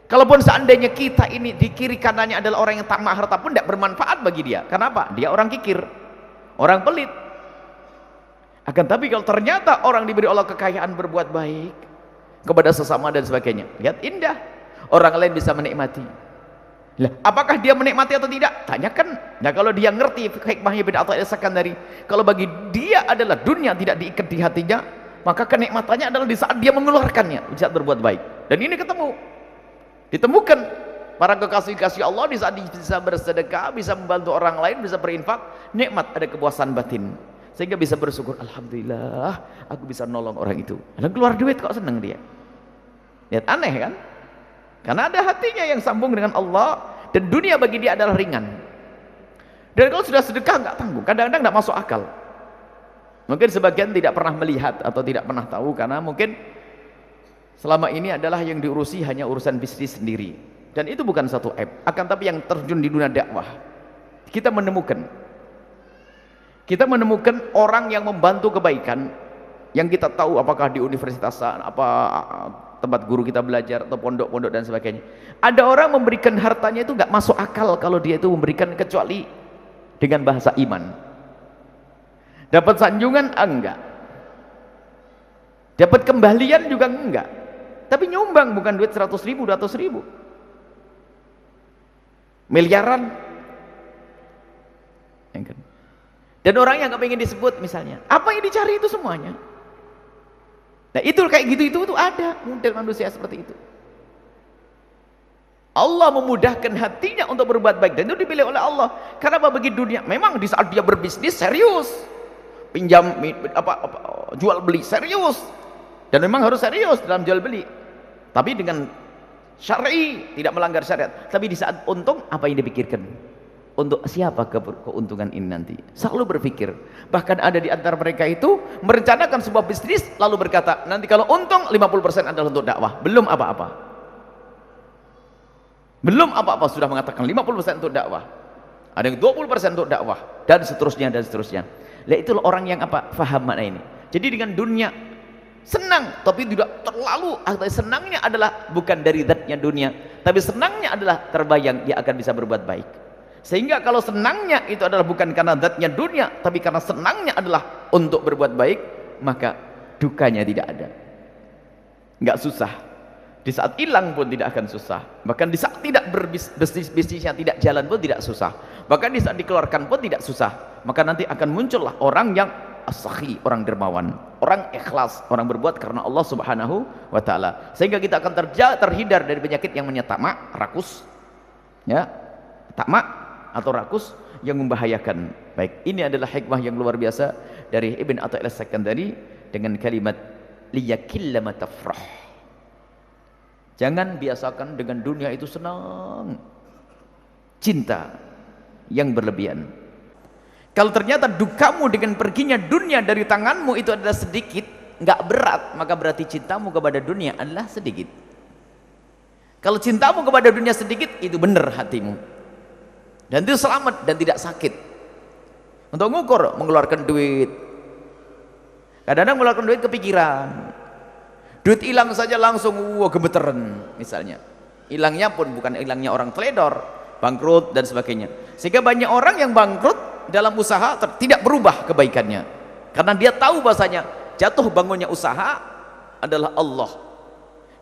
Kalaupun seandainya kita ini di kiri kanannya adalah orang yang tamak harta pun tidak bermanfaat bagi dia. Kenapa? Dia orang kikir, orang pelit. Akan tapi kalau ternyata orang diberi Allah kekayaan berbuat baik kepada sesama dan sebagainya, lihat indah. Orang lain bisa menikmati. Lah, apakah dia menikmati atau tidak? Tanyakan. Nah, kalau dia ngerti hikmahnya bin Athaillah Sakandari, kalau bagi dia adalah dunia tidak diikat di hatinya, maka kenikmatannya adalah di saat dia mengeluarkannya, di saat berbuat baik. Dan ini ditemukan para kekasih-kasih Allah di saat bisa bersedekah, bisa membantu orang lain, bisa berinfak, nikmat, ada kepuasan batin, sehingga bisa bersyukur, alhamdulillah aku bisa nolong orang itu. Dan keluar duit kok seneng dia. Lihat, aneh kan? Karena ada hatinya yang sambung dengan Allah, dan dunia bagi dia adalah ringan. Dan kalau sudah sedekah nggak tanggung, kadang-kadang nggak masuk akal. Mungkin sebagian tidak pernah melihat atau tidak pernah tahu, karena mungkin selama ini adalah yang diurusi hanya urusan bisnis sendiri, dan itu bukan satu aib. Akan tapi yang terjun di dunia dakwah, kita menemukan Kita menemukan orang yang membantu kebaikan, yang kita tahu apakah di universitas, apa tempat guru kita belajar, atau pondok-pondok dan sebagainya. Ada orang memberikan hartanya itu nggak masuk akal kalau dia itu memberikan kecuali dengan bahasa iman. Dapat sanjungan? Enggak. Dapat kembalian juga enggak. Tapi nyumbang, bukan duit 100 ribu, 200 ribu. Miliaran. Dan orang yang nggak pengen disebut misalnya, apa yang dicari itu semuanya. Nah itu kayak gitu itu ada model manusia seperti itu. Allah memudahkan hatinya untuk berbuat baik, dan itu dipilih oleh Allah. Kenapa? Bagi dunia memang di saat dia berbisnis serius, pinjam jual beli serius, dan memang harus serius dalam jual beli, tapi dengan syar'i, tidak melanggar syariat. Tapi di saat untung, apa yang dipikirkan? Untuk siapa keuntungan ini nanti? Selalu berpikir. Bahkan ada di antara mereka itu merencanakan sebuah bisnis, lalu berkata, nanti kalau untung 50% adalah untuk dakwah. Belum apa-apa. Belum apa-apa sudah mengatakan 50% untuk dakwah. Ada yang 20% untuk dakwah, dan seterusnya dan seterusnya. Nah, itulah orang yang faham makna ini. Jadi dengan dunia senang, tapi tidak terlalu. Senangnya adalah bukan dari zatnya dunia, tapi senangnya adalah terbayang dia akan bisa berbuat baik. Sehingga kalau senangnya itu adalah bukan karena zatnya dunia, tapi karena senangnya adalah untuk berbuat baik, maka dukanya tidak ada. Nggak susah. Di saat hilang pun tidak akan susah. Bahkan di saat tidak bisnisnya tidak jalan pun tidak susah. Bahkan di saat dikeluarkan pun tidak susah. Maka nanti akan muncullah orang yang as-sakhi, orang dermawan, orang ikhlas, orang berbuat karena Allah Subhanahu wa taala. Sehingga kita akan terhindar dari penyakit yang namanya tamak, rakus. Ya. Tamak atau rakus yang membahayakan. Baik, ini adalah hikmah yang luar biasa dari Ibn Athaillah As-Sakandari dengan kalimat liyakilla matafrah. Jangan biasakan dengan dunia itu senang, cinta yang berlebihan. Kalau ternyata dukamu dengan perginya dunia dari tanganmu itu adalah sedikit, nggak berat, maka berarti cintamu kepada dunia adalah sedikit. Kalau cintamu kepada dunia sedikit, itu benar hatimu, dan itu selamat dan tidak sakit. Untuk mengukur mengeluarkan duit, kadang-kadang mengeluarkan duit kepikiran. Duit hilang saja langsung gemeteran misalnya. Hilangnya pun bukan hilangnya orang teledor, bangkrut dan sebagainya. Sehingga banyak orang yang bangkrut dalam usaha tidak berubah kebaikannya. Karena dia tahu bahasanya jatuh bangunnya usaha adalah Allah.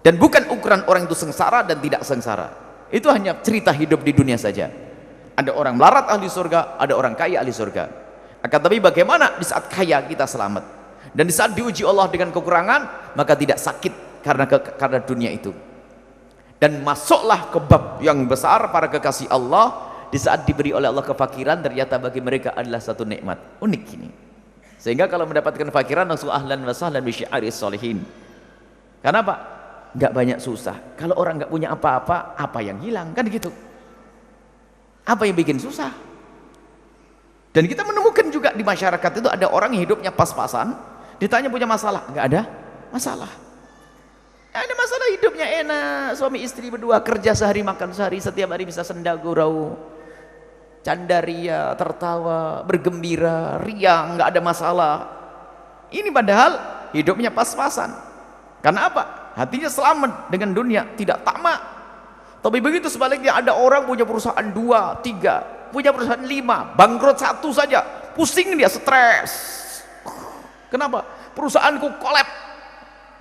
Dan bukan ukuran orang itu sengsara dan tidak sengsara. Itu hanya cerita hidup di dunia saja. Ada orang melarat ahli surga, ada orang kaya ahli surga. Akan tapi bagaimana di saat kaya kita selamat? Dan di saat diuji Allah dengan kekurangan, maka tidak sakit karena dunia itu. Dan masuklah ke bab yang besar para kekasih Allah, di saat diberi oleh Allah kefakiran, ternyata bagi mereka adalah satu nikmat. Unik ini. Sehingga kalau mendapatkan fakiran langsung ahlan wa sahlan bi syi'aris sholihin. Kenapa? Enggak banyak susah. Kalau orang enggak punya apa-apa, apa yang hilang? Kan gitu. Apa yang bikin susah? Dan kita menemukan juga di masyarakat itu ada orang yang hidupnya pas-pasan, ditanya punya masalah, nggak ada masalah. Ada masalah, hidupnya enak, suami istri berdua kerja sehari makan sehari, setiap hari bisa senda gurau, candaria, tertawa, bergembira, riang, nggak ada masalah. Ini padahal hidupnya pas-pasan. Karena apa? Hatinya selamat dengan dunia, tidak tamak. Tapi begitu sebaliknya, ada orang punya perusahaan 2, 3, punya perusahaan 5, bangkrut 1 saja, pusing dia, stres. Kenapa? Perusahaanku kolab.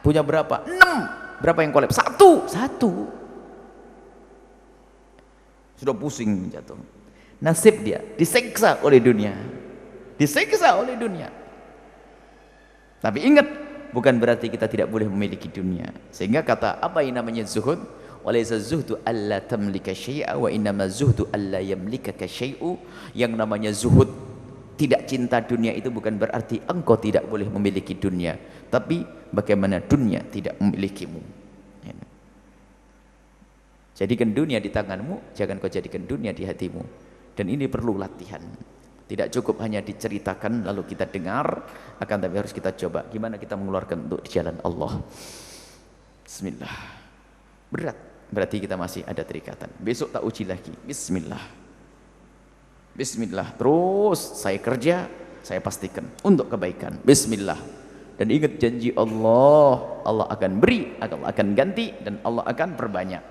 Punya berapa? 6. Berapa yang kolab? 1. Sudah pusing jatuh. Nasib dia diseksa oleh dunia. Diseksa oleh dunia. Tapi ingat, bukan berarti kita tidak boleh memiliki dunia. Sehingga kata apa yang namanya zuhud? Walaysa zuhdu alla tamlika syai'a wa innama zuhdu alla yamlikaka syai'u. Yang namanya zuhud, tidak cinta dunia, itu bukan berarti engkau tidak boleh memiliki dunia, tapi bagaimana dunia tidak memilikimu. Jadikan dunia di tanganmu, jangan kau jadikan dunia di hatimu. Dan ini perlu latihan. Tidak cukup hanya diceritakan lalu kita dengar, akan tapi harus kita coba gimana kita mengeluarkan untuk di jalan Allah. Bismillah. Berat, berarti kita masih ada terikatan. Besok tak uji lagi. Bismillah. Bismillah, terus saya kerja, saya pastikan untuk kebaikan. Bismillah. Dan ingat janji Allah, Allah akan beri, Allah akan ganti, dan Allah akan perbanyak.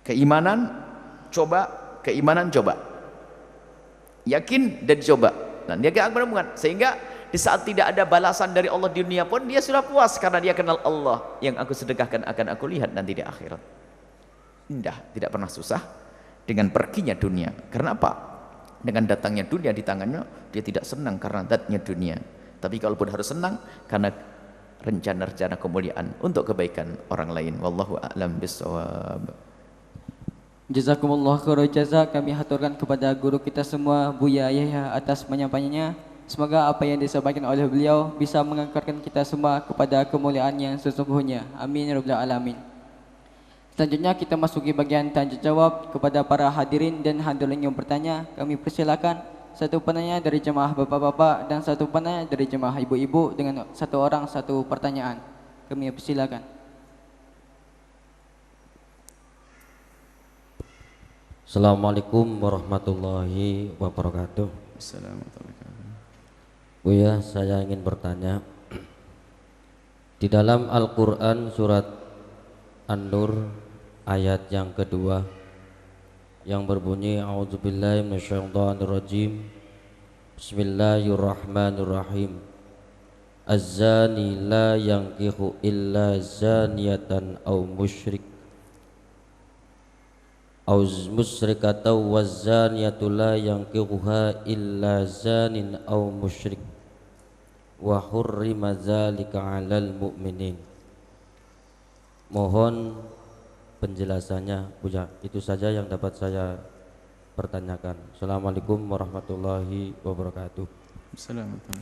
Keimanan coba. Yakin dan coba. Dan dia akan menemukan. Sehingga di saat tidak ada balasan dari Allah di dunia pun dia sudah puas karena dia kenal Allah. Yang aku sedekahkan akan aku lihat nanti di akhirat. Indah, tidak pernah susah dengan perginya dunia. Karena apa? Dengan datangnya dunia di tangannya, dia tidak senang karena datangnya dunia. Tapi kalaupun harus senang karena rencana-rencana kemuliaan untuk kebaikan orang lain. Wallahu a'lam bishawab. Jazakumullah khairan jazak, kami haturkan kepada guru kita semua Buya Yahya atas penyampaiannya. Semoga apa yang disampaikan oleh beliau bisa mengangkatkan kita semua kepada kemuliaan yang sesungguhnya. Amin ya rabbal alamin. Selanjutnya kita masuki bagian tanya jawab kepada para hadirin dan hadirin yang bertanya. Kami persilakan satu penanya dari jemaah bapak-bapak dan satu penanya dari jemaah ibu-ibu dengan satu orang satu pertanyaan. Kami persilakan. Assalamualaikum warahmatullahi wabarakatuh. Assalamualaikum. Buya, saya ingin bertanya, di dalam Al-Quran surat An-Nur ayat yang kedua yang berbunyi A'udzubillahi minasyaitonirrajim, Bismillahirrahmanirrahim, Az-zani la yankihu illa zaniyatan aw musyrik aw musyrikatan waz-zaniyatu la yankihuha illa zanin aw musyrik wa hurrima dzalika 'alal mu'minin. Mohon penjelasannya, Buya. Itu saja yang dapat saya pertanyakan. Assalamualaikum warahmatullahi wabarakatuh. Assalamualaikum.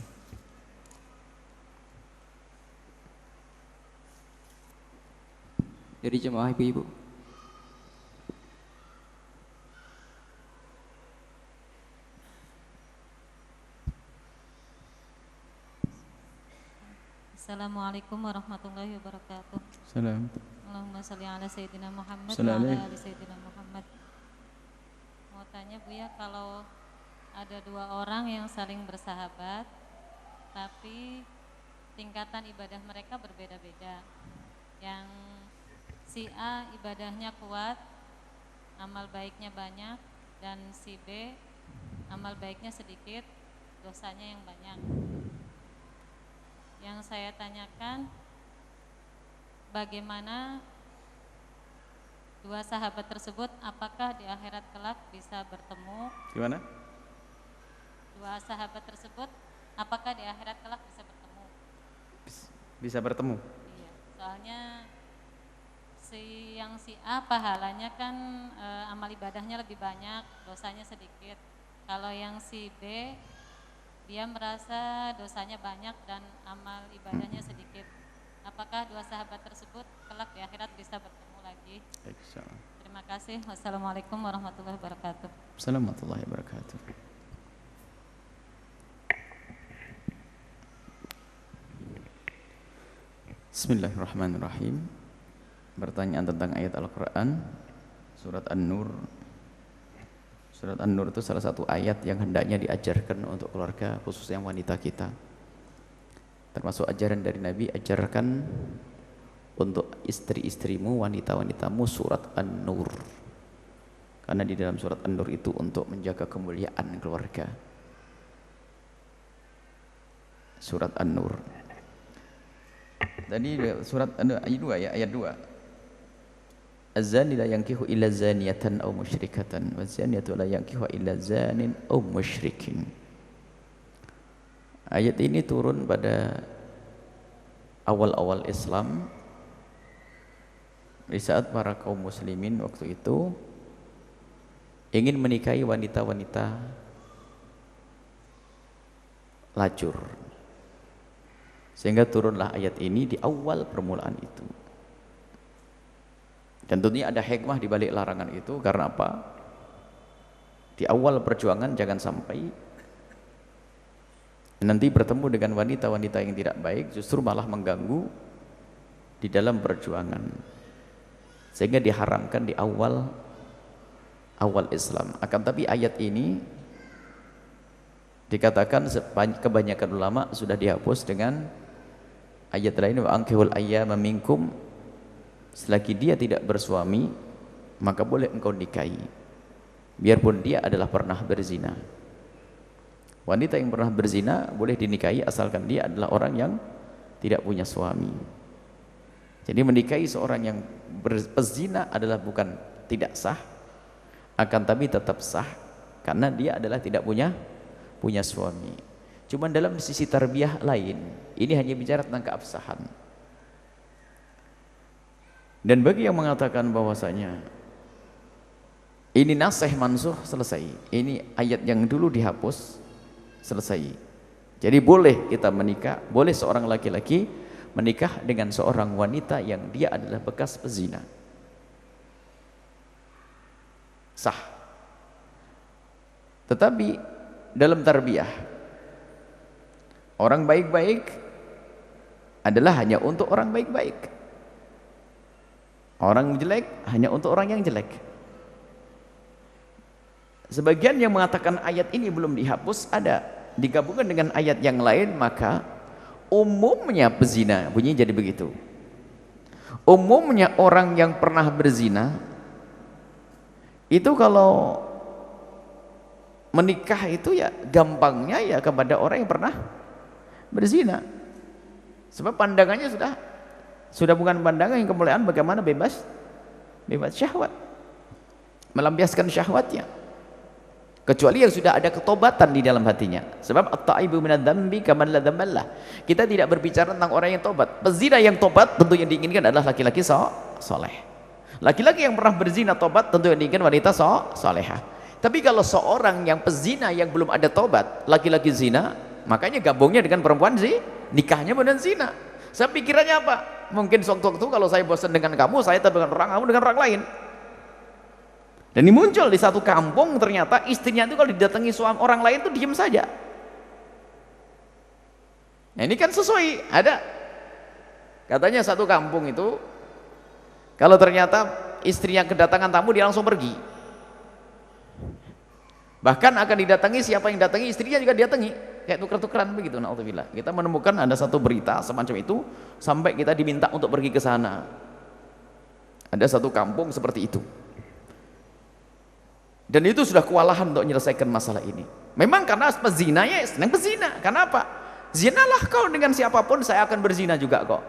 Dari jemaah ibu-ibu. Assalamualaikum warahmatullahi wabarakatuh. Salam. Allahumma salli ala Sayyidina Muhammad wa Salam. ala ali Sayyidina Muhammad. Mau tanya Buya, kalau ada dua orang yang saling bersahabat tapi tingkatan ibadah mereka berbeda-beda. Yang si A ibadahnya kuat, amal baiknya banyak, dan si B amal baiknya sedikit, dosanya yang banyak. Yang saya tanyakan, bagaimana dua sahabat tersebut, apakah di akhirat kelak bisa bertemu? Gimana? Dua sahabat tersebut, apakah di akhirat kelak bisa bertemu? Bisa bertemu? Iya, soalnya si A pahalanya kan amal ibadahnya lebih banyak, dosanya sedikit. Kalau yang si B, dia merasa dosanya banyak dan amal ibadahnya sedikit. Apakah dua sahabat tersebut kelak di akhirat bisa bertemu lagi? Terima kasih. Wassalamualaikum warahmatullahi wabarakatuh. Assalamualaikum warahmatullahi wabarakatuh. Bismillahirrahmanirrahim. Pertanyaan tentang ayat Al-Quran surat An-Nur. Surat An-Nur itu salah satu ayat yang hendaknya diajarkan untuk keluarga, khususnya wanita kita. Termasuk ajaran dari Nabi, ajarkan untuk istri-istrimu, wanita-wanitamu surat An-Nur. Karena di dalam surat An-Nur itu untuk menjaga kemuliaan keluarga. Surat An-Nur. Tadi surat ayat 2. Az-zani la yankihu illa zaniyatan aw musyrikatan waz-zaniyatu la yankihu illa zanin aw musyrikin. Ayat ini turun pada awal-awal Islam, di saat para kaum muslimin waktu itu ingin menikahi wanita-wanita lajur, sehingga turunlah ayat ini di awal permulaan itu. Dan tentunya ada hikmah di balik larangan itu. Karena apa? Di awal perjuangan jangan sampai nanti bertemu dengan wanita-wanita yang tidak baik, justru malah mengganggu di dalam perjuangan, sehingga diharamkan di awal Islam. Akan tapi ayat ini Dikatakan kebanyakan ulama sudah dihapus dengan ayat lain, wa ankihul ayyama minkum, selagi dia tidak bersuami maka boleh engkau nikahi biarpun dia adalah pernah berzina. Wanita yang pernah berzina boleh dinikahi asalkan dia adalah orang yang tidak punya suami. Jadi menikahi seorang yang berzina adalah bukan tidak sah, akan tapi tetap sah karena dia adalah tidak punya suami. Cuman dalam sisi tarbiyah lain, ini hanya bicara tentang keabsahan. Dan bagi yang mengatakan bahwasanya ini nasih mansuh, selesai. Ini ayat yang dulu dihapus, selesai. Jadi boleh kita menikah, boleh seorang laki-laki menikah dengan seorang wanita yang dia adalah bekas pezina. Sah. Tetapi dalam tarbiyah, orang baik-baik adalah hanya untuk orang baik-baik. Orang jelek hanya untuk orang yang jelek. Sebagian yang mengatakan ayat ini belum dihapus, ada digabungkan dengan ayat yang lain, maka umumnya pezina, bunyinya jadi begitu. Umumnya orang yang pernah berzina itu kalau menikah itu ya gampangnya ya kepada orang yang pernah berzina. Sebab pandangannya sudah bukan pandangan yang kemuliaan bagaimana bebas syahwat, melampiaskan syahwatnya, kecuali yang sudah ada ketobatan di dalam hatinya. Sebab at-taibu minadz-dzambi kaman la dzamballah. Kita tidak berbicara tentang orang yang tobat. Pezina yang tobat tentu yang diinginkan adalah laki-laki soleh. Laki-laki yang pernah berzina tobat tentu yang diinginkan wanita solehah. Tapi kalau seorang yang pezina yang belum ada tobat, laki-laki zina, makanya gabungnya dengan perempuan nikahnya benar zina. Saya pikirannya apa? Mungkin sewaktu-waktu kalau saya bosan dengan kamu, saya tetap dengan orang, kamu dengan orang lain. Dan ini muncul di satu kampung, ternyata istrinya itu kalau didatangi suami orang lain itu diam saja. Nah ini kan sesuai, ada katanya satu kampung itu kalau ternyata istrinya kedatangan tamu dia langsung pergi. Bahkan akan didatangi, siapa yang datangi istrinya juga didatangi, kayak tuker-tukeran begitu. Na'udzubillah. Kita menemukan ada satu berita semacam itu sampai kita diminta untuk pergi ke sana. Ada satu kampung seperti itu. Dan itu sudah kewalahan untuk menyelesaikan masalah ini. Memang karena pezina ya senang pezina. Kenapa? Zinalah kau dengan siapapun, saya akan berzina juga kok.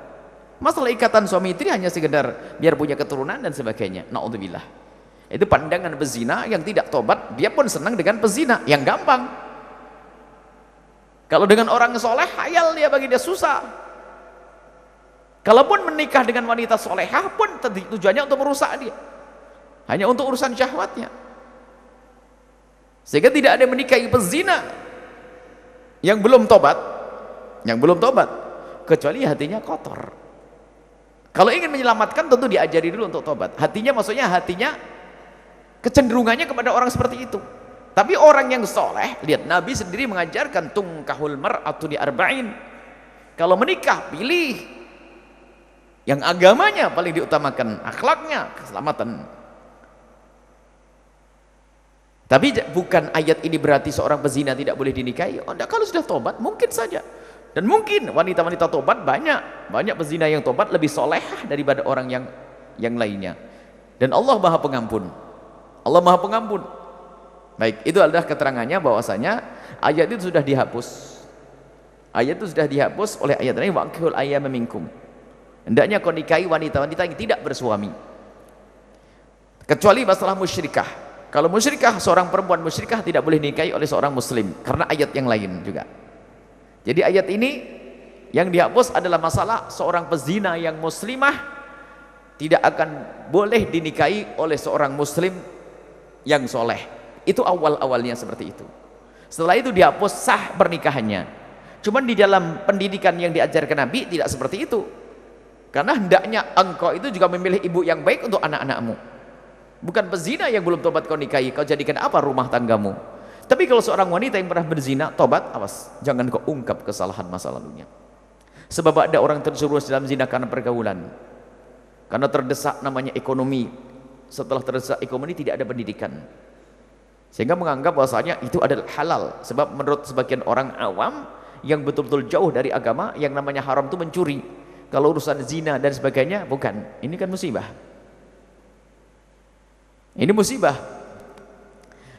Masalah ikatan suami istri hanya sekedar biar punya keturunan dan sebagainya. Na'udzubillah. Itu pandangan pezina yang tidak tobat, dia pun senang dengan pezina yang gampang. Kalau dengan orang soleh, hayal dia, bagi dia susah. Kalaupun menikah dengan wanita solehah pun tujuannya untuk merusak dia, hanya untuk urusan syahwatnya. Sehingga tidak ada yang menikahi pezina yang belum tobat, kecuali hatinya kotor. Kalau ingin menyelamatkan tentu diajari dulu untuk tobat. Hatinya, maksudnya hatinya kecenderungannya kepada orang seperti itu. Tapi orang yang soleh, lihat Nabi sendiri mengajarkan tungkahul mar'atu li arba'in. Kalau menikah pilih yang agamanya paling diutamakan, akhlaknya, keselamatan. Tapi bukan ayat ini berarti seorang pezina tidak boleh dinikahi. Oh, enggak, kalau sudah tobat mungkin saja. Dan mungkin wanita-wanita tobat banyak pezina yang tobat lebih solehah daripada orang yang lainnya. Dan Allah Maha Pengampun. Allah Maha Pengampun. Baik, itu adalah keterangannya bahwasanya ayat itu sudah dihapus. Ayat itu sudah dihapus oleh ayat lain, wa'ankihul ayyama minkum. Hendaknya kau nikahi wanita-wanita yang tidak bersuami. Kecuali masalah musyrikah. Kalau musyrikah, seorang perempuan musyrikah tidak boleh nikahi oleh seorang muslim karena ayat yang lain juga. Jadi ayat ini yang dihapus adalah masalah seorang pezina yang muslimah tidak akan boleh dinikahi oleh seorang muslim yang soleh. Itu awal-awalnya seperti itu. Setelah itu dihapus sah pernikahannya. Cuman di dalam pendidikan yang diajarkan Nabi tidak seperti itu. Karena hendaknya engkau itu juga memilih ibu yang baik untuk anak-anakmu. Bukan pezina yang belum tobat kau nikahi, kau jadikan apa rumah tanggamu. Tapi kalau seorang wanita yang pernah berzina tobat, awas, jangan kau ungkap kesalahan masa lalunya. Sebab ada orang terjerumus dalam zina karena pergaulan, karena terdesak namanya ekonomi. Setelah terdesak ekonomi tidak ada pendidikan, Sehingga menganggap bahwasanya itu adalah halal. Sebab menurut sebagian orang awam yang betul-betul jauh dari agama, yang namanya haram itu mencuri. Kalau urusan zina dan sebagainya, bukan. Ini kan musibah. Ini musibah.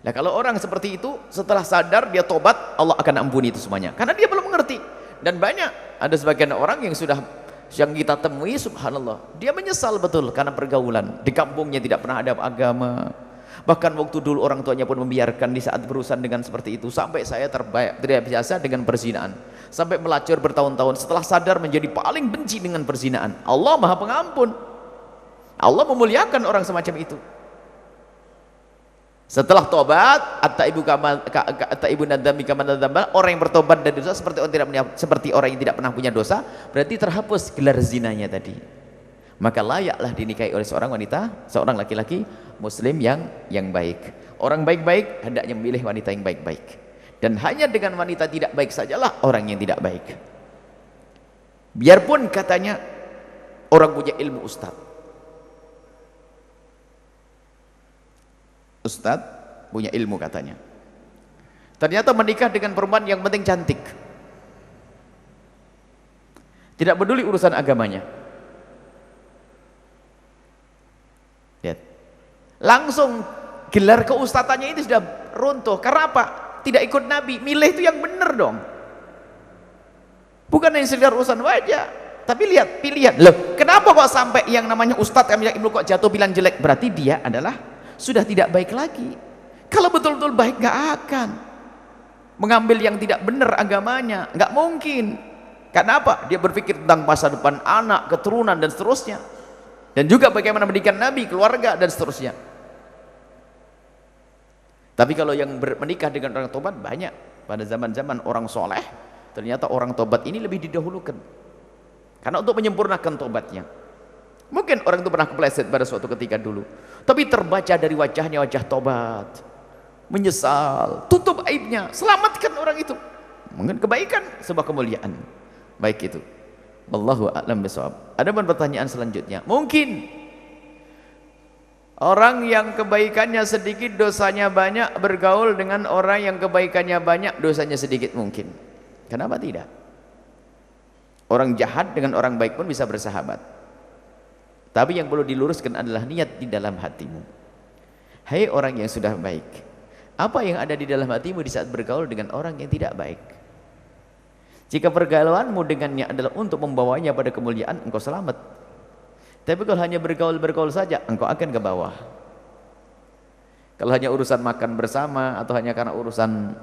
Nah, kalau orang seperti itu setelah sadar dia tobat, Allah akan ampuni itu semuanya. Karena dia belum mengerti. Dan banyak ada sebagian orang yang sudah yang kita temui, subhanallah, dia menyesal betul karena pergaulan. Di kampungnya tidak pernah ada agama. Bahkan waktu dulu orang tuanya pun membiarkan di saat berurusan dengan seperti itu. Sampai saya terbiasa dengan perzinaan. Sampai melacur bertahun-tahun. Setelah sadar menjadi paling benci dengan perzinaan. Allah Maha Pengampun. Allah memuliakan orang semacam itu. Setelah tobat, at-taibu nadami kama nadamba, orang yang bertobat dari dosa seperti orang yang tidak pernah punya dosa, berarti terhapus gelar zinanya tadi. Maka layaklah dinikahi oleh seorang wanita, seorang laki-laki muslim yang baik. Orang baik-baik hendaknya memilih wanita yang baik-baik. Dan hanya dengan wanita tidak baik sajalah orang yang tidak baik. Biarpun katanya orang punya ilmu Ustadz punya ilmu katanya, ternyata menikah dengan perempuan yang penting cantik, tidak peduli urusan agamanya. Lihat, langsung gelar keustatannya itu sudah runtuh. Karena apa? Tidak ikut Nabi. Milih itu yang benar dong, bukan yang sekedar urusan wajah. Tapi lihat pilihan. Loh, kenapa kok sampai yang namanya ustadz yang ilmu kok jatuh bilang jelek? Berarti dia adalah sudah tidak baik lagi. Kalau betul-betul baik gak akan mengambil yang tidak benar agamanya, gak mungkin. Karena apa? Dia berpikir tentang masa depan anak, keturunan dan seterusnya, dan juga bagaimana pendidikan Nabi, keluarga dan seterusnya. Tapi kalau yang menikah dengan orang tobat banyak. Pada zaman-zaman orang soleh, ternyata orang tobat ini lebih didahulukan karena untuk menyempurnakan tobatnya. Mungkin orang itu pernah kepleset pada suatu ketika dulu, tapi terbaca dari wajahnya wajah tobat, menyesal, tutup aibnya, selamatkan orang itu. Mungkin kebaikan sebuah kemuliaan. Baik itu. Wallahu a'lam bishawab. Ada pertanyaan selanjutnya. Mungkin orang yang kebaikannya sedikit dosanya banyak bergaul dengan orang yang kebaikannya banyak dosanya sedikit, mungkin. Kenapa tidak? Orang jahat dengan orang baik pun bisa bersahabat. Tapi yang perlu diluruskan adalah niat di dalam hatimu. Hai orang yang sudah baik, apa yang ada di dalam hatimu di saat bergaul dengan orang yang tidak baik? Jika pergaulanmu dengannya adalah untuk membawanya pada kemuliaan, engkau selamat. Tapi kalau hanya bergaul saja, engkau akan ke bawah. Kalau hanya urusan makan bersama atau hanya karena urusan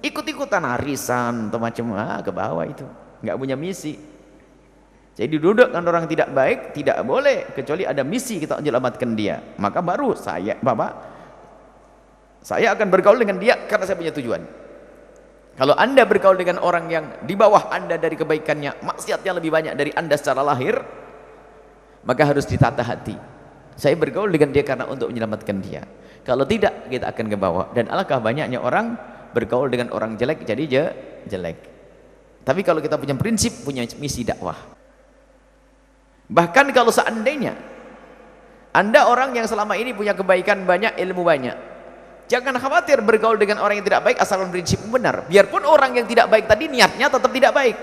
ikut-ikutan arisan atau macam ke bawah, itu nggak punya misi. Jadi duduk dengan orang tidak baik tidak boleh, kecuali ada misi kita menyelamatkan dia. Maka baru saya akan bergaul dengan dia karena saya punya tujuan. Kalau anda bergaul dengan orang yang di bawah anda dari kebaikannya, maksiatnya lebih banyak dari anda secara lahir, maka harus ditata hati. Saya bergaul dengan dia karena untuk menyelamatkan dia. Kalau tidak, kita akan ke bawah. Dan alangkah banyaknya orang bergaul dengan orang jelek jadi jelek. Tapi kalau kita punya prinsip, punya misi dakwah. Bahkan kalau seandainya anda orang yang selama ini punya kebaikan banyak, ilmu banyak, jangan khawatir bergaul dengan orang yang tidak baik asalkan prinsip benar. Biarpun orang yang tidak baik tadi niatnya tetap tidak baik.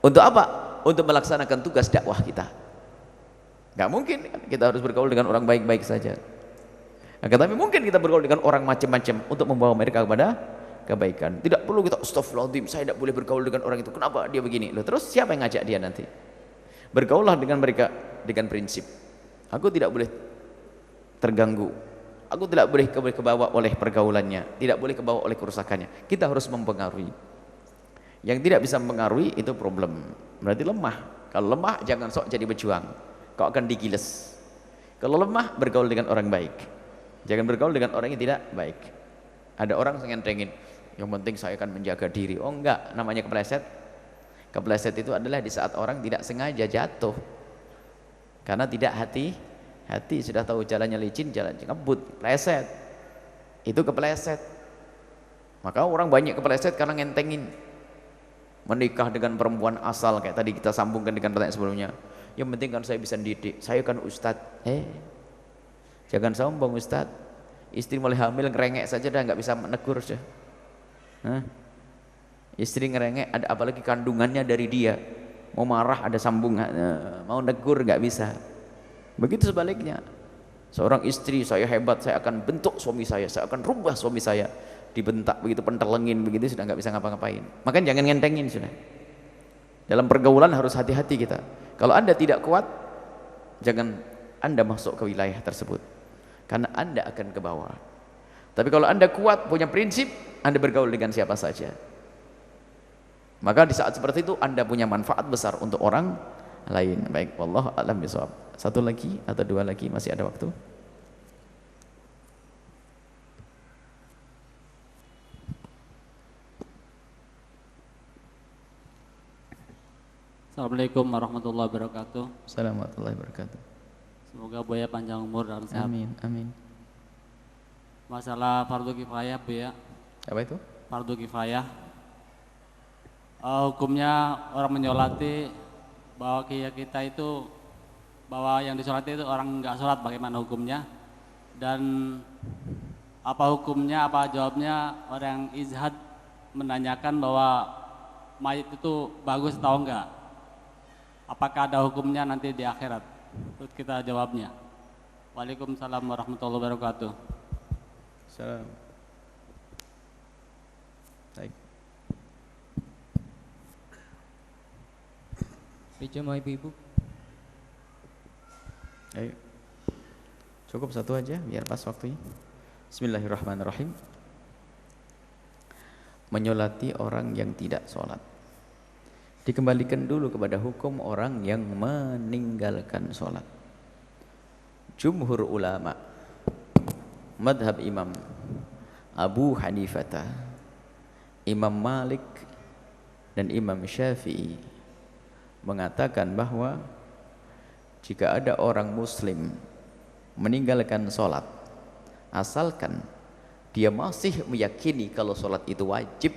Untuk apa? Untuk melaksanakan tugas dakwah kita. Gak mungkin kita harus bergaul dengan orang baik-baik saja. Tapi mungkin kita bergaul dengan orang macam-macam untuk membawa mereka kepada kebaikan. Tidak perlu kita astagfirullahaladzim, saya tidak boleh bergaul dengan orang itu. Kenapa dia begini? Loh, terus siapa yang ngajak dia nanti? Bergaullah dengan mereka dengan prinsip. Aku tidak boleh terganggu. Aku tidak boleh kebawa oleh pergaulannya, tidak boleh kebawa oleh kerusakannya. Kita harus mempengaruhi. Yang tidak bisa mempengaruhi itu problem. Berarti lemah. Kalau lemah jangan sok jadi pejuang. Kau akan digiles. Kalau lemah bergaul dengan orang baik. Jangan bergaul dengan orang yang tidak baik. Ada orang yang ngentengin, yang penting saya akan menjaga diri. Oh enggak, namanya kepleset. Kepleset itu adalah di saat orang tidak sengaja jatuh karena tidak hati-hati, sudah tahu jalannya licin, jalan ngebut, pleset, itu kepleset. Maka orang banyak kepleset karena ngentengin, menikah dengan perempuan asal. Kayak tadi kita sambungkan dengan pertanyaan sebelumnya, yang penting kan saya bisa didik, saya kan ustadz. Jangan sombong Ustaz. Istri mulai hamil ngerengek saja dah nggak bisa menegur sudah. Hah? Istri ngerengek, ada apalagi kandungannya dari dia. Mau marah ada sambungan, mau negur nggak bisa. Begitu sebaliknya. Seorang istri, saya hebat, saya akan bentuk suami saya akan rubah suami saya. Dibentak begitu, pentelengin begitu, sudah nggak bisa ngapa-ngapain. Makanya jangan ngentengin sudah. Dalam pergaulan harus hati-hati kita. Kalau Anda tidak kuat, jangan Anda masuk ke wilayah tersebut, karena Anda akan ke bawah. Tapi kalau Anda kuat, punya prinsip, Anda bergaul dengan siapa saja. Maka di saat seperti itu Anda punya manfaat besar untuk orang lain. Baik, wallahu a'lam bishawab. Satu lagi atau dua lagi, masih ada waktu. Assalamualaikum warahmatullahi wabarakatuh. Assalamualaikum warahmatullahi wabarakatuh. Semoga Buya panjang umur dan sehat. Amin, amin. Masalah fardu kifayah Buya. Apa itu? Fardu kifayah. Hukumnya orang menyolati bahwa kita itu, bahwa yang disolati itu orang nggak sholat, bagaimana hukumnya? Dan apa hukumnya, apa jawabnya orang yang izhad menanyakan bahwa mayit itu bagus atau enggak? Apakah ada hukumnya nanti di akhirat? Terus kita jawabnya. Waalaikumsalam warahmatullahi wabarakatuh. Salam. Baik. Sama ibu-ibu. Ayo. Cukup satu aja biar pas waktunya. Bismillahirrahmanirrahim. Menyolati orang yang tidak sholat. Dikembalikan dulu kepada hukum orang yang meninggalkan sholat. Jumhur ulama, madhab Imam Abu Hanifah, Imam Malik, dan Imam Syafi'i mengatakan bahwa jika ada orang muslim meninggalkan sholat, asalkan dia masih meyakini kalau sholat itu wajib,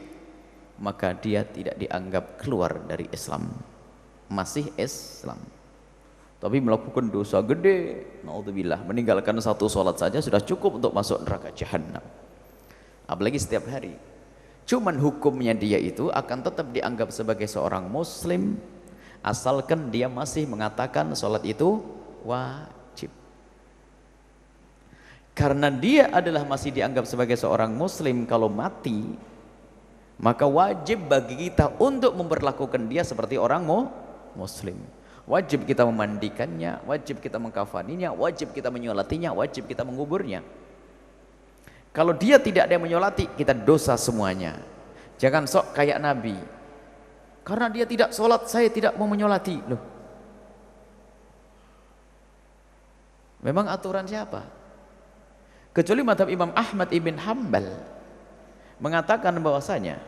maka dia tidak dianggap keluar dari Islam, masih Islam. Tapi melakukan dosa gede, naudzubillah, meninggalkan satu sholat saja sudah cukup untuk masuk neraka jahanam, apalagi setiap hari. Cuman hukumnya dia itu akan tetap dianggap sebagai seorang muslim asalkan dia masih mengatakan sholat itu wajib. Karena dia adalah masih dianggap sebagai seorang muslim, kalau mati maka wajib bagi kita untuk memperlakukan dia seperti orang muslim. Wajib kita memandikannya, wajib kita mengkafaninya, wajib kita menyolatinya, wajib kita menguburnya. Kalau dia tidak ada yang menyolati, kita dosa semuanya. Jangan sok kayak Nabi, karena dia tidak sholat saya tidak mau menyolati. Loh, memang aturan siapa? Kecuali madhab Imam Ahmad ibn Hanbal mengatakan bahwasanya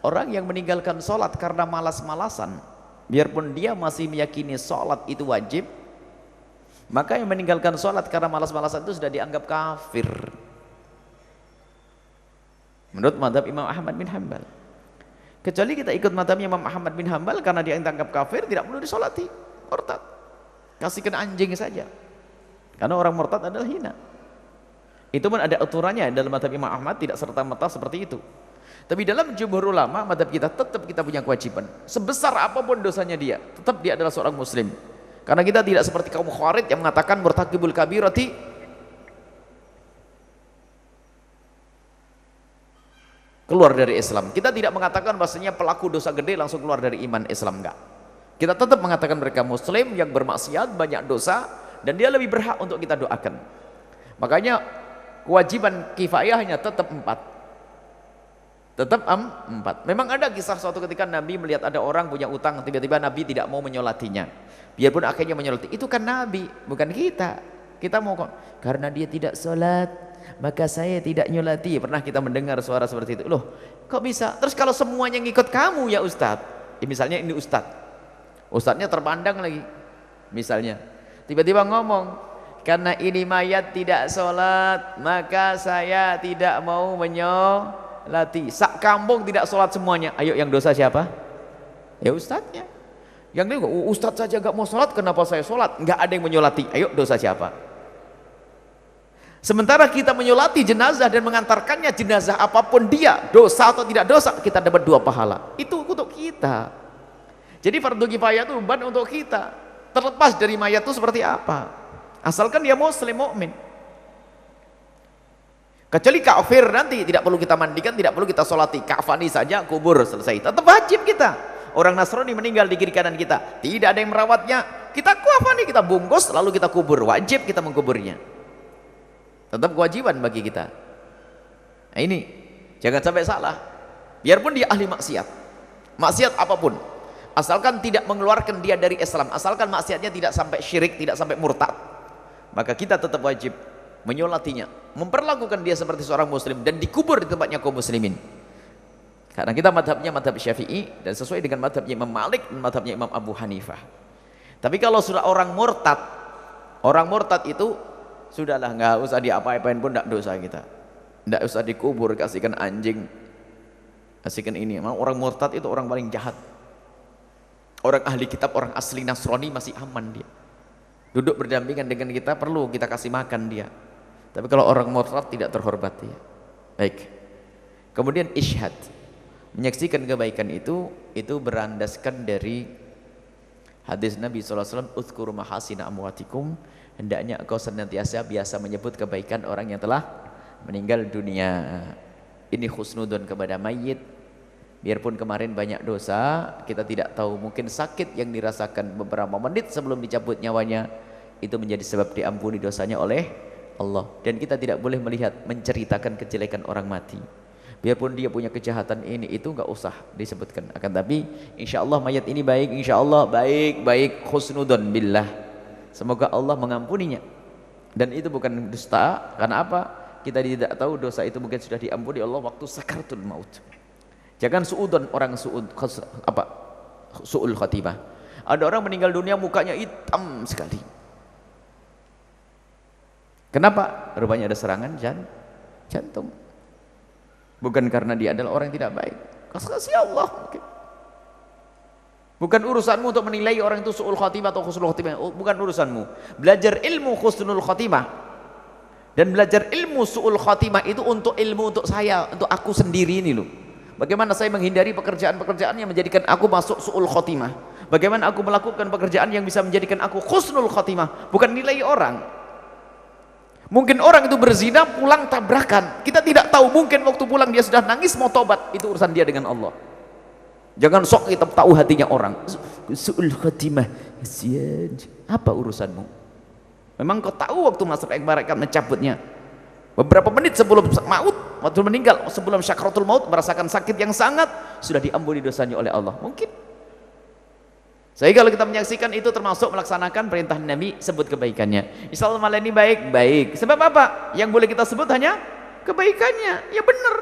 orang yang meninggalkan sholat karena malas-malasan, biarpun dia masih meyakini sholat itu wajib, maka yang meninggalkan sholat karena malas-malasan itu sudah dianggap kafir menurut madhab Imam Ahmad bin Hanbal. Kecuali kita ikut madhabnya Imam Ahmad bin Hanbal, karena dia yang dianggap kafir tidak perlu disolati, murtad, kasihkan anjing saja, karena orang murtad adalah hina. Itu pun ada aturannya dalam madhab Imam Ahmad, tidak serta-merta seperti itu. Tapi dalam jumhur ulama, madhab kita tetap kita punya kewajiban, sebesar apapun dosanya dia, tetap dia adalah seorang muslim. Karena kita tidak seperti kaum Khawarij yang mengatakan murtakibul kabirati keluar dari Islam. Kita tidak mengatakan bahasanya pelaku dosa gede langsung keluar dari iman Islam, enggak. Kita tetap mengatakan mereka muslim yang bermaksiat, banyak dosa, dan dia lebih berhak untuk kita doakan. Makanya kewajiban kifayahnya tetap 4. Tetap 4. Memang ada kisah suatu ketika Nabi melihat ada orang punya utang, tiba-tiba Nabi tidak mau menyolatinya. Biarpun akhirnya menyolati, itu kan Nabi, bukan kita. Kita mau kok, karena dia tidak sholat, maka saya tidak nyolati. Pernah kita mendengar suara seperti itu. Loh, kok bisa? Terus kalau semuanya ngikut kamu ya Ustadz, ya misalnya ini Ustadznya terpandang lagi, misalnya tiba-tiba ngomong, karena ini mayat tidak sholat, maka saya tidak mau menyolati. Sak kampung tidak sholat semuanya. Ayo yang dosa siapa? Ya ustadznya. Yang ini oh, ustadz saja gak mau sholat, kenapa saya sholat? Nggak ada yang menyolati. Ayo dosa siapa? Sementara kita menyolati jenazah dan mengantarkannya, jenazah apapun dia, dosa atau tidak dosa, kita dapat 2 pahala. Itu untuk kita. Jadi fardu kifayah itu beban untuk kita. Terlepas dari mayat itu seperti apa. Asalkan dia muslim, mukmin. Kecuali kafir nanti tidak perlu kita mandikan, tidak perlu kita solati, kafani saja, kubur, selesai. Tetap wajib kita. Orang Nasrani meninggal di kiri kanan kita, tidak ada yang merawatnya, kita kafani, kita bungkus, lalu kita kubur. Wajib kita mengkuburnya. Tetap kewajiban bagi kita. Nah ini, jangan sampai salah. Biarpun dia ahli maksiat, maksiat apapun, asalkan tidak mengeluarkan dia dari Islam, asalkan maksiatnya tidak sampai syirik, tidak sampai murtad, maka kita tetap wajib menyolatinya, memperlakukan dia seperti seorang muslim, dan dikubur di tempatnya kaum muslimin. Karena kita madhabnya madhab Syafi'i, dan sesuai dengan madhabnya Imam Malik dan madhabnya Imam Abu Hanifah. Tapi kalau sudah orang murtad itu sudahlah, nggak usah diapa-apain pun tidak dosa kita, tidak usah dikubur, kasihkan anjing, kasihkan ini. Memang orang murtad itu orang paling jahat. Orang ahli kitab, orang asli Nasrani masih aman dia, duduk berdampingan dengan kita, perlu kita kasih makan dia. Tapi kalau orang murtad tidak terhormat dia. Baik. Kemudian isyhad, menyaksikan kebaikan itu berandaskan dari hadis Nabi SAW, uzkuru mahasina amwatikum, hendaknya engkau senantiasa biasa menyebut kebaikan orang yang telah meninggal dunia. Ini husnudon kepada mayit. Biarpun kemarin banyak dosa, kita tidak tahu, mungkin sakit yang dirasakan beberapa menit sebelum dicabut nyawanya itu menjadi sebab diampuni dosanya oleh Allah. Dan kita tidak boleh melihat, menceritakan kejelekan orang mati. Biarpun dia punya kejahatan ini, itu enggak usah disebutkan. Akan tapi insya Allah mayat ini baik, insya Allah baik husnudon billah, semoga Allah mengampuninya. Dan itu bukan dusta. Karena apa? Kita tidak tahu dosa itu mungkin sudah diampuni Allah waktu sakaratul maut. Jangan suudon, orang su'ul khatimah. Ada orang meninggal dunia mukanya hitam sekali. Kenapa? Rupanya ada serangan jantung. Bukan karena dia adalah orang yang tidak baik, kasih Allah mungkin. Bukan urusanmu untuk menilai orang itu su'ul khatimah atau husnul khatimah, bukan urusanmu. Belajar ilmu husnul khatimah dan belajar ilmu su'ul khatimah itu untuk ilmu, untuk saya, untuk aku sendiri ini loh. Bagaimana saya menghindari pekerjaan-pekerjaan yang menjadikan aku masuk su'ul khatimah, bagaimana aku melakukan pekerjaan yang bisa menjadikan aku husnul khatimah, bukan nilai orang. Mungkin orang itu berzina pulang tabrakan, kita tidak tahu, mungkin waktu pulang dia sudah nangis mau tobat, itu urusan dia dengan Allah. Jangan sok kita tahu hatinya orang. Su'ul khatimah, apa urusanmu? Memang kau tahu waktu malaikat mencabutnya, beberapa menit sebelum maut, waktu meninggal, sebelum syakaratul maut, merasakan sakit yang sangat, sudah diampuni dosanya oleh Allah. Mungkin. Sehingga kalau kita menyaksikan itu termasuk melaksanakan perintah Nabi, sebut kebaikannya. Insya Allah malam ini baik. Sebab apa? Yang boleh kita sebut hanya kebaikannya. Ya benar.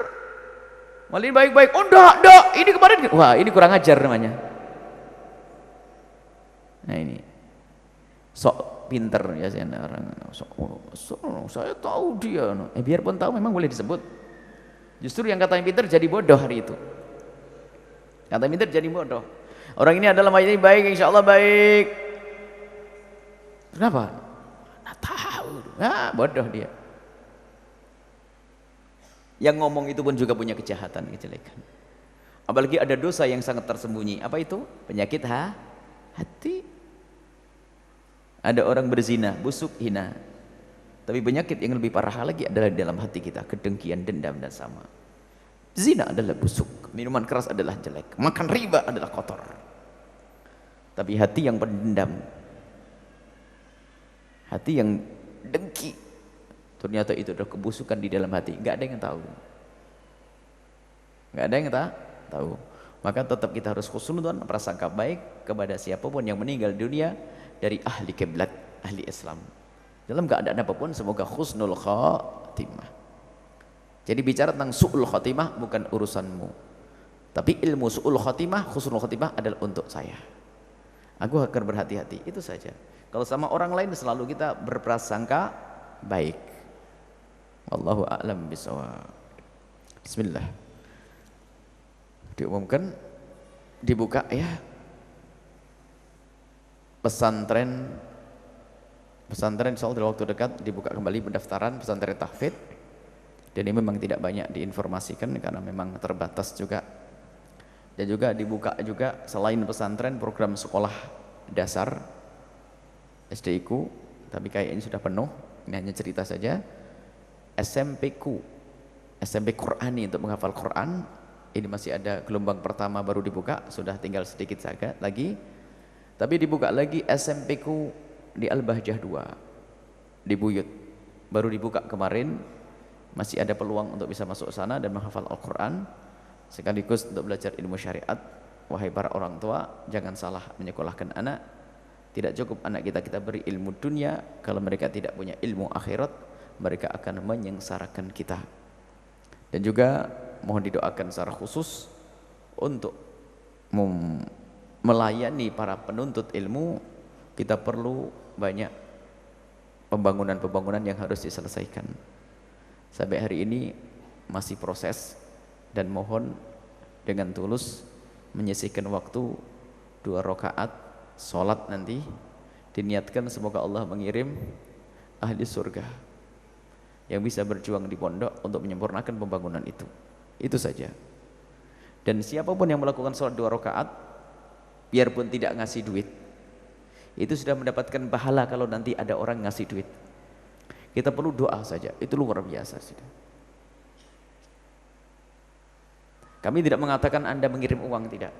Malam ini baik. Oh enggak, ini kemarin. Wah, ini kurang ajar namanya. Nah ini. Sok pinter ya orang. Saya tahu dia. Biarpun tahu memang boleh disebut. Justru yang katanya pinter jadi bodoh hari itu. Kata pinter jadi bodoh. Orang ini adalah mayat ini baik, insya Allah baik. Kenapa? Nggak tahu. Bodoh dia. Yang ngomong itu pun juga punya kejahatan, kejelekan. Apalagi ada dosa yang sangat tersembunyi. Apa itu? Penyakit hati. Ada orang berzina, busuk, hina. Tapi penyakit yang lebih parah lagi adalah di dalam hati kita, kedengkian, dendam dan sama. Zina adalah busuk, minuman keras adalah jelek, makan riba adalah kotor. Tapi hati yang pendendam, hati yang dengki, ternyata itu adalah kebusukan di dalam hati. Nggak ada yang tahu, nggak ada yang tahu. Maka tetap kita harus husnudzon, prasangka baik kepada siapapun yang meninggal dunia dari ahli kiblat, ahli Islam. Dalam keadaan apapun, semoga husnul khatimah. Jadi bicara tentang su'ul khatimah bukan urusanmu, tapi ilmu su'ul khatimah, husnul khatimah adalah untuk saya. Aku akan berhati-hati, itu saja. Kalau sama orang lain selalu kita berprasangka baik. Wallahu a'lam bishawab. Bismillah. Diumumkan, dibuka ya. Pesantren Pesantren insya Allah dalam waktu dekat dibuka kembali pendaftaran pesantren tahfidz, dan ini memang tidak banyak diinformasikan karena memang terbatas juga. Dan juga dibuka juga selain pesantren program sekolah dasar SDIku, tapi kayaknya sudah penuh, ini hanya cerita saja. SMPku, SMP Qurani untuk menghafal Quran, ini masih ada gelombang pertama baru dibuka, sudah tinggal sedikit saja lagi. Tapi dibuka lagi SMPku di Al-Bahjah 2 di Buyut, baru dibuka kemarin, masih ada peluang untuk bisa masuk sana dan menghafal Al-Quran sekaligus untuk belajar ilmu syariat. Wahai para orang tua, jangan salah menyekolahkan anak. Tidak cukup anak kita beri ilmu dunia, kalau mereka tidak punya ilmu akhirat, mereka akan menyengsarakan kita. Dan juga mohon didoakan secara khusus untuk melayani para penuntut ilmu. Kita perlu banyak pembangunan-pembangunan yang harus diselesaikan. Sampai hari ini masih proses, dan mohon dengan tulus menyisihkan waktu 2 rakaat sholat nanti, diniatkan semoga Allah mengirim ahli surga yang bisa berjuang di pondok untuk menyempurnakan pembangunan itu. Itu saja. Dan siapapun yang melakukan sholat 2 rakaat, biarpun tidak ngasih duit, itu sudah mendapatkan pahala kalau nanti ada orang ngasih duit. Kita perlu doa saja, itu luar biasa sudah. Kami tidak mengatakan Anda mengirim uang, tidak.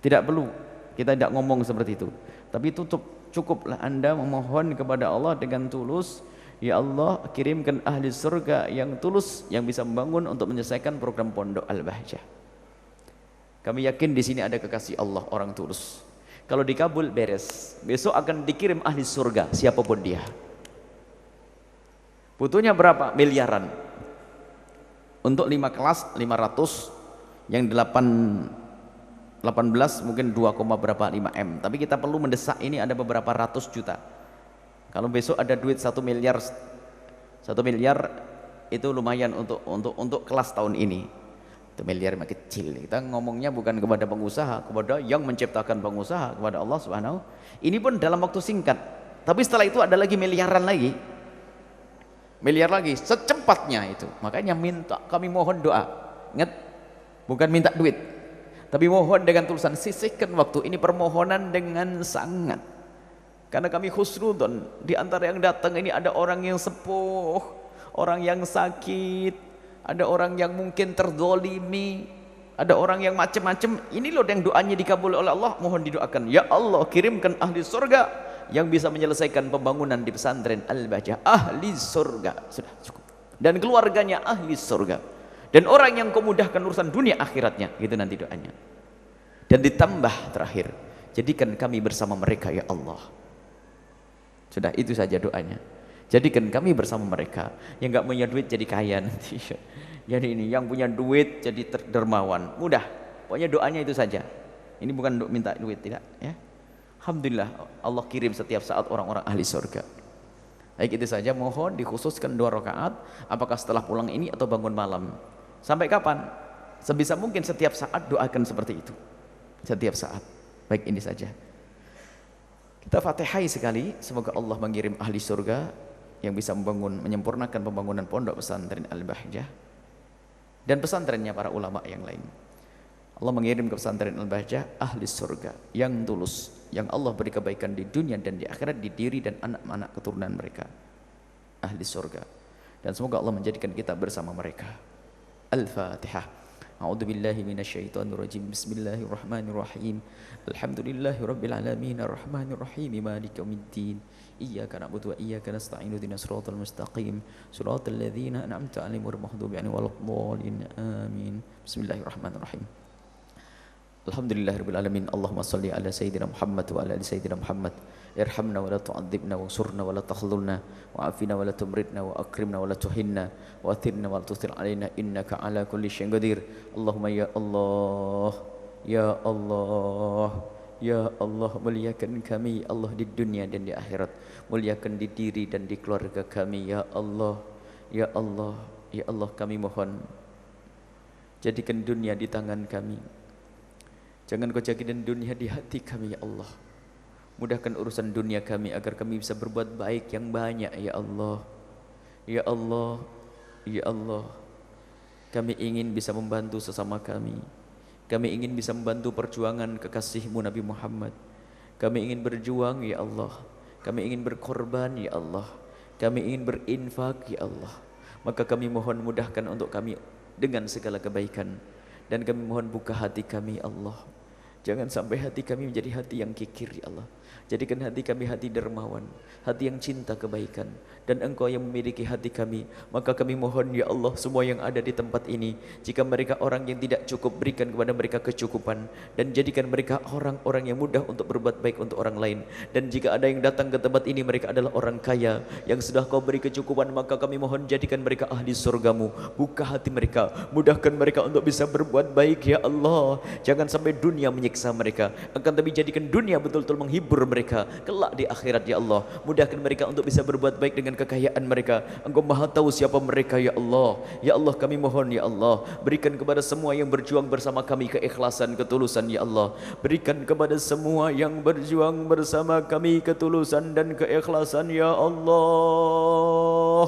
Tidak perlu, kita tidak ngomong seperti itu. Tapi cukuplah Anda memohon kepada Allah dengan tulus, ya Allah kirimkan ahli surga yang tulus, yang bisa membangun untuk menyelesaikan program Pondok Al-Bahjah. Kami yakin di sini ada kekasih Allah, orang tulus. Kalau dikabul beres, besok akan dikirim ahli surga siapapun dia. Butuhnya berapa? Miliaran. Untuk 5 kelas 500, yang 18 mungkin 2,5 M. Tapi kita perlu mendesak, ini ada beberapa ratus juta. Kalau besok ada duit 1 miliar itu lumayan untuk kelas tahun ini. 1 miliar mah kecil. Kita ngomongnya bukan kepada pengusaha, kepada yang menciptakan pengusaha, kepada Allah Subhanahu. Ini pun dalam waktu singkat. Tapi setelah itu ada lagi miliaran lagi. Miliar lagi secepatnya itu. Makanya kami mohon doa. Ingat, bukan minta duit, tapi mohon dengan tulisan, sisihkan waktu ini permohonan dengan sangat. Karena kami khusnudon, di antara yang datang ini ada orang yang sepuh, orang yang sakit, ada orang yang mungkin terzolimi, ada orang yang macam-macam. Ini loh yang doanya dikabul oleh Allah. Mohon didoakan, ya Allah kirimkan ahli surga yang bisa menyelesaikan pembangunan di pesantren Al-Bahjah. Ahli surga, sudah cukup. Dan keluarganya ahli surga, dan orang yang kau mudahkan urusan dunia akhiratnya, gitu nanti doanya. Dan ditambah terakhir, jadikan kami bersama mereka ya Allah. Sudah, itu saja doanya. Jadikan kami bersama mereka. Yang nggak punya duit jadi kaya nanti. Jadi ini yang punya duit jadi dermawan. Mudah. Pokoknya doanya itu saja. Ini bukan minta duit, tidak ya. Alhamdulillah Allah kirim setiap saat orang-orang ahli surga. Baik, itu saja. Mohon dikhususkan 2 rakaat. Apakah setelah pulang ini atau bangun malam? Sampai kapan? Sebisa mungkin setiap saat doakan seperti itu. Setiap saat. Baik, ini saja. Kita fatihai sekali. Semoga Allah mengirim ahli surga yang bisa menyempurnakan pembangunan pondok pesantren Al-Bahjah dan pesantrennya para ulama yang lain. Allah mengirim ke pesantren Al-Bahjah ahli surga yang tulus, yang Allah beri kebaikan di dunia dan di akhirat, di diri dan anak-anak keturunan mereka, ahli surga. Dan semoga Allah menjadikan kita bersama mereka. Al-Fatihah. A'udzubillahi minasyaitonirrajim. Bismillahirrahmanirrahim. Alhamdulillahi rabbil alamin arrahmanir rahim maliki yaumiddin. Iyyaka na'budu wa iyyaka nasta'in ihdinas siratal mustaqim siratal ladzina an'amta 'alaihim ghairil maghdubi 'alaihim waladdallin. Amin. Bismillahirrahmanirrahim. Alhamdulillahirabbil alamin. Allahumma shalli ala sayyidina Muhammad wa ala ali sayyidina Muhammad. Irhamna wa la tu'adzibna wa surna wa la takhlulna wa afina wa la tumritna wa akrimna wa la tuhinna wa athirna wa la tusir alaina innaka ala kulli syai'in qadir. Allahumma ya Allah, ya Allah, ya Allah, muliakan kami Allah di dunia dan di akhirat. Muliakan di diri dan di keluarga kami ya Allah, ya Allah, ya Allah. Kami mohon jadikan dunia di tangan kami. Jangan kau jadikan dunia di hati kami ya Allah. Mudahkan urusan dunia kami agar kami bisa berbuat baik yang banyak ya Allah. Ya Allah, ya Allah. Kami ingin bisa membantu sesama kami. Kami ingin bisa membantu perjuangan kekasihmu Nabi Muhammad. Kami ingin berjuang ya Allah. Kami ingin berkorban ya Allah. Kami ingin berinfak ya Allah. Maka kami mohon mudahkan untuk kami dengan segala kebaikan. Dan kami mohon buka hati kami Allah. Jangan sampai hati kami menjadi hati yang kikir ya Allah. Jadikan hati kami hati dermawan, hati yang cinta kebaikan. Dan Engkau yang memiliki hati kami. Maka kami mohon ya Allah, semua yang ada di tempat ini, jika mereka orang yang tidak cukup, berikan kepada mereka kecukupan. Dan jadikan mereka orang-orang yang mudah untuk berbuat baik untuk orang lain. Dan jika ada yang datang ke tempat ini, mereka adalah orang kaya yang sudah Kau beri kecukupan, maka kami mohon jadikan mereka ahli surgamu. Buka hati mereka, mudahkan mereka untuk bisa berbuat baik ya Allah. Jangan sampai dunia menyiksa mereka, akan tapi jadikan dunia betul-betul menghibur mereka kelak di akhirat ya Allah. Mudahkan mereka untuk bisa berbuat baik dengan kekayaan mereka. Engkau Maha tahu siapa mereka ya Allah. Ya Allah, kami mohon ya Allah, berikan kepada semua yang berjuang bersama kami keikhlasan, ketulusan ya Allah. Berikan kepada semua yang berjuang bersama kami ketulusan dan keikhlasan ya Allah.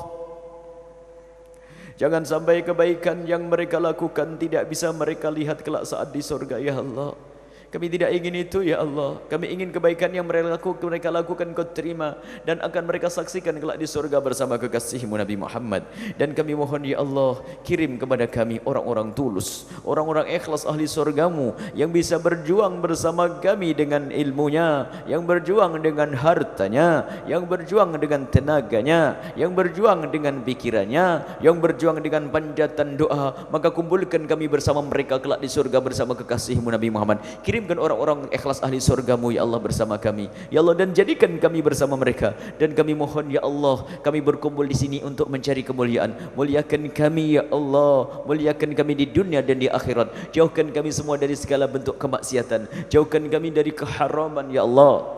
Jangan sampai kebaikan yang mereka lakukan tidak bisa mereka lihat kelak saat di surga ya Allah. Kami tidak ingin itu ya Allah. Kami ingin kebaikan yang mereka lakukan Kau terima dan akan mereka saksikan kelak di surga bersama kekasihmu Nabi Muhammad. Dan kami mohon ya Allah, kirim kepada kami orang-orang tulus, orang-orang ikhlas ahli surgamu yang bisa berjuang bersama kami dengan ilmunya, yang berjuang dengan hartanya, yang berjuang dengan tenaganya, yang berjuang dengan pikirannya, yang berjuang dengan panjatan doa. Maka kumpulkan kami bersama mereka kelak di surga bersama kekasihmu Nabi Muhammad. Kirimkan orang-orang ikhlas ahli surgamu ya Allah bersama kami ya Allah, dan jadikan kami bersama mereka. Dan kami mohon ya Allah, kami berkumpul di sini untuk mencari kemuliaan. Muliakan kami ya Allah, muliakan kami di dunia dan di akhirat. Jauhkan kami semua dari segala bentuk kemaksiatan, jauhkan kami dari keharaman ya Allah.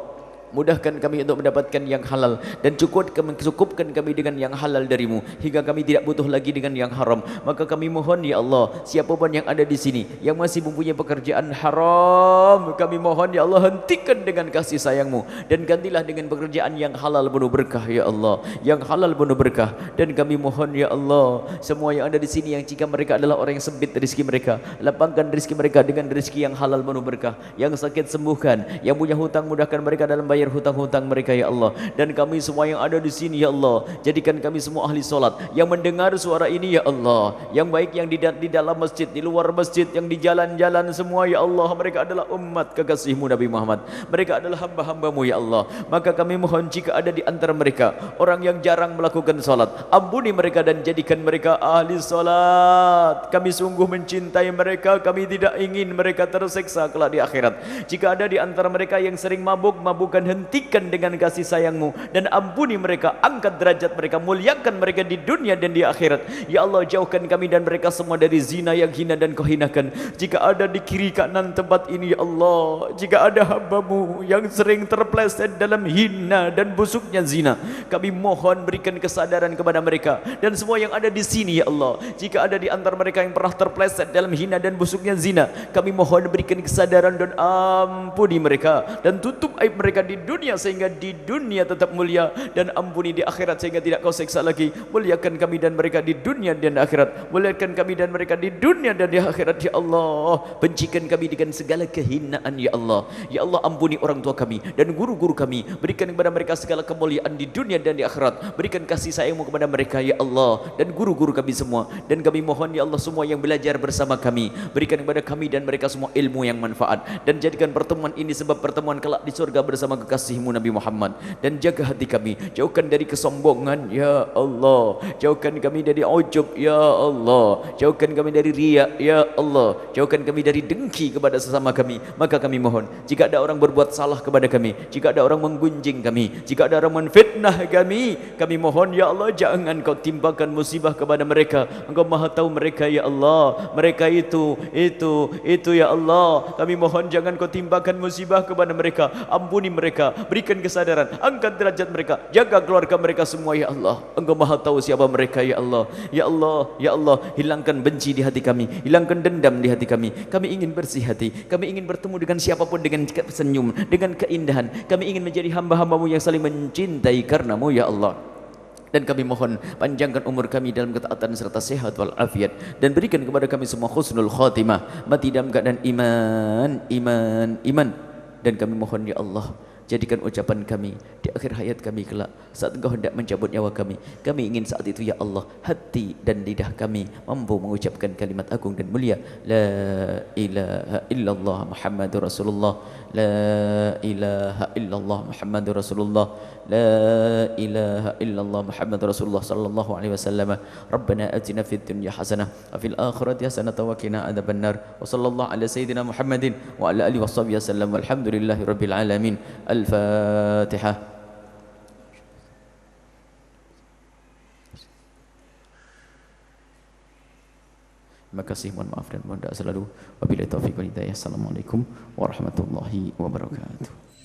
Mudahkan kami untuk mendapatkan yang halal dan cukupkan kami dengan yang halal darimu hingga kami tidak butuh lagi dengan yang haram. Maka kami mohon ya Allah, siapapun yang ada di sini yang masih mempunyai pekerjaan haram, kami mohon ya Allah, hentikan dengan kasih sayangmu dan gantilah dengan pekerjaan yang halal penuh berkah ya Allah, yang halal penuh berkah. Dan kami mohon ya Allah, semua yang ada di sini yang jika mereka adalah orang yang sempit rezeki mereka, lapangkan rezeki mereka dengan rezeki yang halal penuh berkah. Yang sakit sembuhkan, yang punya hutang mudahkan mereka dalam bayar hutang-hutang mereka ya Allah. Dan kami semua yang ada di sini ya Allah, jadikan kami semua ahli solat yang mendengar suara ini ya Allah, yang baik yang di dalam masjid, di luar masjid, yang di jalan-jalan semua ya Allah. Mereka adalah umat kekasihmu Nabi Muhammad, mereka adalah hamba-hambamu ya Allah. Maka kami mohon jika ada di antara mereka orang yang jarang melakukan solat, ampuni mereka dan jadikan mereka ahli solat. Kami sungguh mencintai mereka, kami tidak ingin mereka tersiksa kelak di akhirat. Jika ada di antara mereka yang sering mabuk-mabukan, hentikan dengan kasih sayangmu dan ampuni mereka, angkat derajat mereka, muliakan mereka di dunia dan di akhirat ya Allah. Jauhkan kami dan mereka semua dari zina yang hina dan kau hinakan. Jika ada di kiri kanan tempat ini ya Allah, jika ada hambamu yang sering terpleset dalam hina dan busuknya zina, kami mohon berikan kesadaran kepada mereka. Dan semua yang ada di sini ya Allah, jika ada di antara mereka yang pernah terpleset dalam hina dan busuknya zina, kami mohon berikan kesadaran dan ampuni mereka dan tutup aib mereka di dunia sehingga di dunia tetap mulia, dan ampuni di akhirat sehingga tidak kau seksa lagi. Muliakan kami dan mereka di dunia dan di akhirat, muliakan kami dan mereka di dunia dan di akhirat ya Allah. Bencikan kami dengan segala kehinaan ya Allah. Ya Allah, ampuni orang tua kami dan guru-guru kami, berikan kepada mereka segala kemuliaan di dunia dan di akhirat. Berikan kasih sayangmu kepada mereka ya Allah dan guru-guru kami semua. Dan kami mohon ya Allah, semua yang belajar bersama kami, berikan kepada kami dan mereka semua ilmu yang manfaat, dan jadikan pertemuan ini sebab pertemuan kelak di surga bersama kekasihmu Nabi Muhammad. Dan jaga hati kami, jauhkan dari kesombongan ya Allah, jauhkan kami dari ujub ya Allah, jauhkan kami dari riya ya Allah, jauhkan kami dari dengki kepada sesama kami. Maka kami mohon, jika ada orang berbuat salah kepada kami, jika ada orang menggunjing kami, jika ada orang menfitnah kami mohon ya Allah, jangan kau timpakan musibah kepada mereka. Engkau Maha tahu mereka ya Allah, mereka itu ya Allah. Kami mohon jangan kau timpakan musibah kepada mereka, ampuni mereka mereka, berikan kesadaran, angkat derajat mereka, jaga keluarga mereka semua ya Allah. Engkau Maha tahu siapa mereka ya Allah. Ya Allah, ya Allah, hilangkan benci di hati kami, hilangkan dendam di hati kami. Kami ingin bersih hati, kami ingin bertemu dengan siapapun dengan senyum, dengan keindahan. Kami ingin menjadi hamba-hambamu yang saling mencintai karenamu ya Allah. Dan kami mohon panjangkan umur kami dalam ketaatan serta sehat walafiat, dan berikan kepada kami semua husnul khatimah, mati dalam keadaan iman. Dan kami mohon ya Allah, jadikan ucapan kami di akhir hayat kami kelak, saat Engkau hendak mencabut nyawa kami ingin saat itu ya Allah, hati dan lidah kami mampu mengucapkan kalimat agung dan mulia, la ilaha illallah Muhammadur Rasulullah, la ilaha illallah Muhammadur Rasulullah, la ilaha illallah Muhammadur Rasulullah sallallahu alaihi wasallam. Rabbana atina fid dunya hasanah wa fil akhirati hasanah wa qina adzabannar. Wa sallallahu ala sayyidina Muhammadin wa ala alihi washabbihi wasallam. Walhamdulillahi rabbil alamin. Al-Fatihah. Terima kasih, mohon maaf dan mohon doa selalu. Wabillahi taufiq wal hidayah. Assalamualaikum warahmatullahi wabarakatuh.